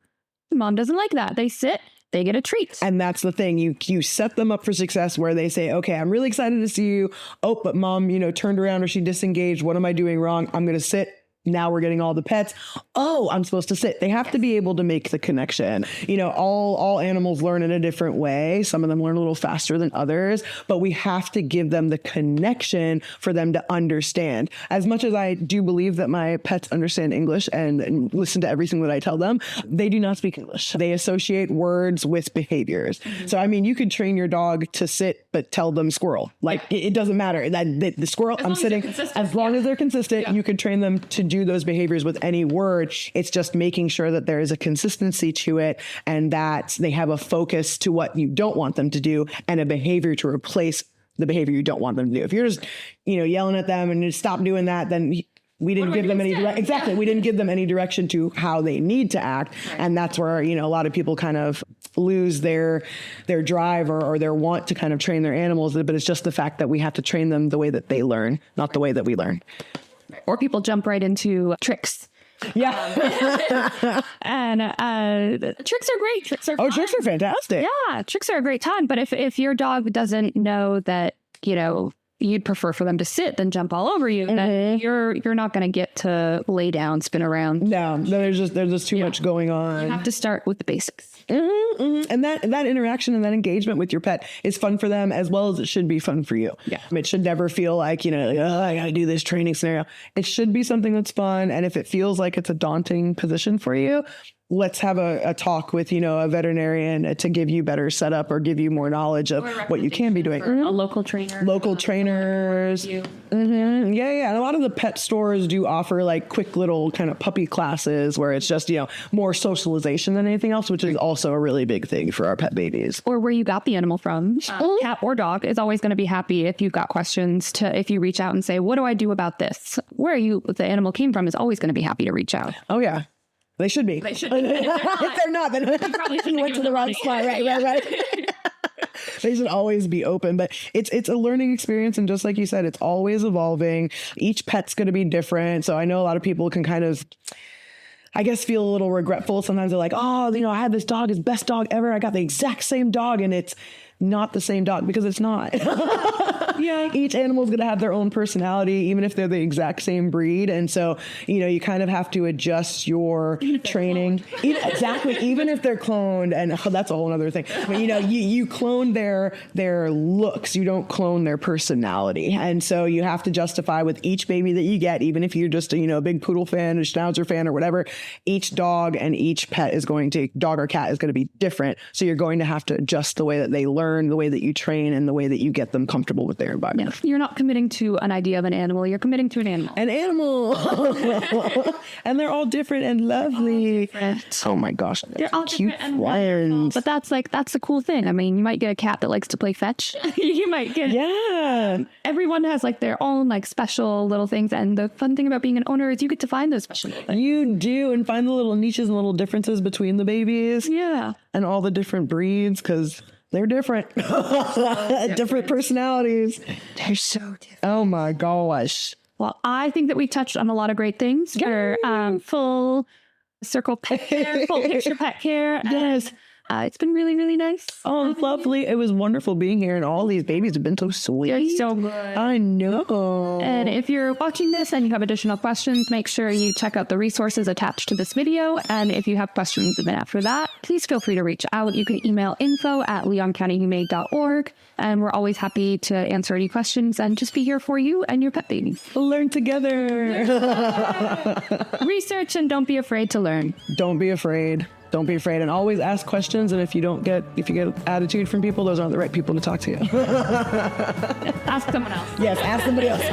Speaker 1: mom doesn't like that, they sit, they get a treat.
Speaker 2: And that's the thing. You set them up for success where they say, okay, I'm really excited to see you. Oh, but mom, turned around or she disengaged. What am I doing wrong? I'm going to sit. Now we're getting all the pets. Oh, I'm supposed to sit. They have to be able to make the connection. All animals learn in a different way. Some of them learn a little faster than others, but we have to give them the connection for them to understand. As much as I do believe that my pets understand English and listen to everything that I tell them, they do not speak English. They associate words with behaviors. Mm-hmm. So, you could train your dog to sit, but tell them squirrel. It doesn't matter. The squirrel, I'm sitting. As long as they're consistent, you could train them to do those behaviors with any word. It's just making sure that there is a consistency to it and that they have a focus to what you don't want them to do and a behavior to replace the behavior you don't want them to do. If you're just, yelling at them and just stop doing that, then we didn't give them any direction. Exactly. We didn't give them any direction to how they need to act. Right. And that's where, a lot of people kind of lose their drive or their want to kind of train their animals. But it's just the fact that we have to train them the way that they learn, not the way that we learn.
Speaker 1: Or people jump right into tricks.
Speaker 2: Yeah.
Speaker 1: And tricks are great. Tricks are fun.
Speaker 2: Tricks are fantastic.
Speaker 1: Yeah, tricks are a great time. But if your dog doesn't know that, you'd prefer for them to sit than jump all over you, then you're not going to get to lay down, spin around.
Speaker 2: No, there's just too much going on.
Speaker 1: You have to start with the basics.
Speaker 2: Mm-hmm, mm-hmm. And that interaction and that engagement with your pet is fun for them as well as it should be fun for you.
Speaker 1: Yeah.
Speaker 2: It should never feel like, I got to do this training scenario. It should be something that's fun. And if it feels like it's a daunting position for you, let's have a talk with, a veterinarian to give you better setup or give you more knowledge of what you can be doing.
Speaker 1: A local trainer.
Speaker 2: Local trainers. Mm-hmm. Yeah. And a lot of the pet stores do offer quick little kind of puppy classes where it's just, more socialization than anything else, which is also a really big thing for our pet babies.
Speaker 1: Or where you got the animal from. Cat or dog is always going to be happy if you've got questions if you reach out and say, what do I do about this? Where the animal came from is always going to be happy to reach out.
Speaker 2: Oh, yeah. They should be. If they're not, then you went to the wrong spot. Right. They should always be open, but it's a learning experience. And just like you said, it's always evolving. Each pet's going to be different. So I know a lot of people can kind of, I guess, feel a little regretful. Sometimes they're like, oh, I had this dog, his best dog ever. I got the exact same dog, and it's not the same dog, because it's not. Yeah. Each animal is going to have their own personality, even if they're the exact same breed. And so, you kind of have to adjust your training. Exactly. Even if they're cloned, and that's a whole other thing. But, you clone their looks. You don't clone their personality. And so you have to justify with each baby that you get, even if you're just a big poodle fan, a schnauzer fan, or whatever, each dog and each pet dog or cat is going to be different. So you're going to have to adjust the way that they learn, the way that you train, and the way that you get them comfortable with their environment.
Speaker 1: Yeah. You're not committing to an idea of an animal. You're committing to an animal.
Speaker 2: An animal. And they're all different and lovely.
Speaker 1: Different.
Speaker 2: Oh my gosh.
Speaker 1: They're all
Speaker 2: cute
Speaker 1: different
Speaker 2: friends.
Speaker 1: But that's the cool thing. I mean, you might get a cat that likes to play fetch. You might get...
Speaker 2: Yeah.
Speaker 1: Everyone has their own special little things. And the fun thing about being an owner is you get to find those special little things.
Speaker 2: You do. And find the little niches and little differences between the babies.
Speaker 1: Yeah.
Speaker 2: And all the different breeds, because they're different. Different personalities.
Speaker 1: They're so different.
Speaker 2: Oh my gosh.
Speaker 1: Well, I think that we touched on a lot of great things for full circle pet care, full picture pet care.
Speaker 2: Yes.
Speaker 1: It's been really, really nice.
Speaker 2: Oh, lovely. It was wonderful being here, and all these babies have been so sweet.
Speaker 1: They're so good.
Speaker 2: I know.
Speaker 1: And if you're watching this and you have additional questions, make sure you check out the resources attached to this video. And if you have questions even after that, please feel free to reach out. You can email info@leoncountyhumane.org. And we're always happy to answer any questions and just be here for you and your pet baby.
Speaker 2: Learn together.
Speaker 1: Research and don't be afraid to learn.
Speaker 2: Don't be afraid. Don't be afraid, and always ask questions. And if you get attitude from people, those aren't the right people to talk to you.
Speaker 1: Ask someone else.
Speaker 2: Yes, ask somebody else.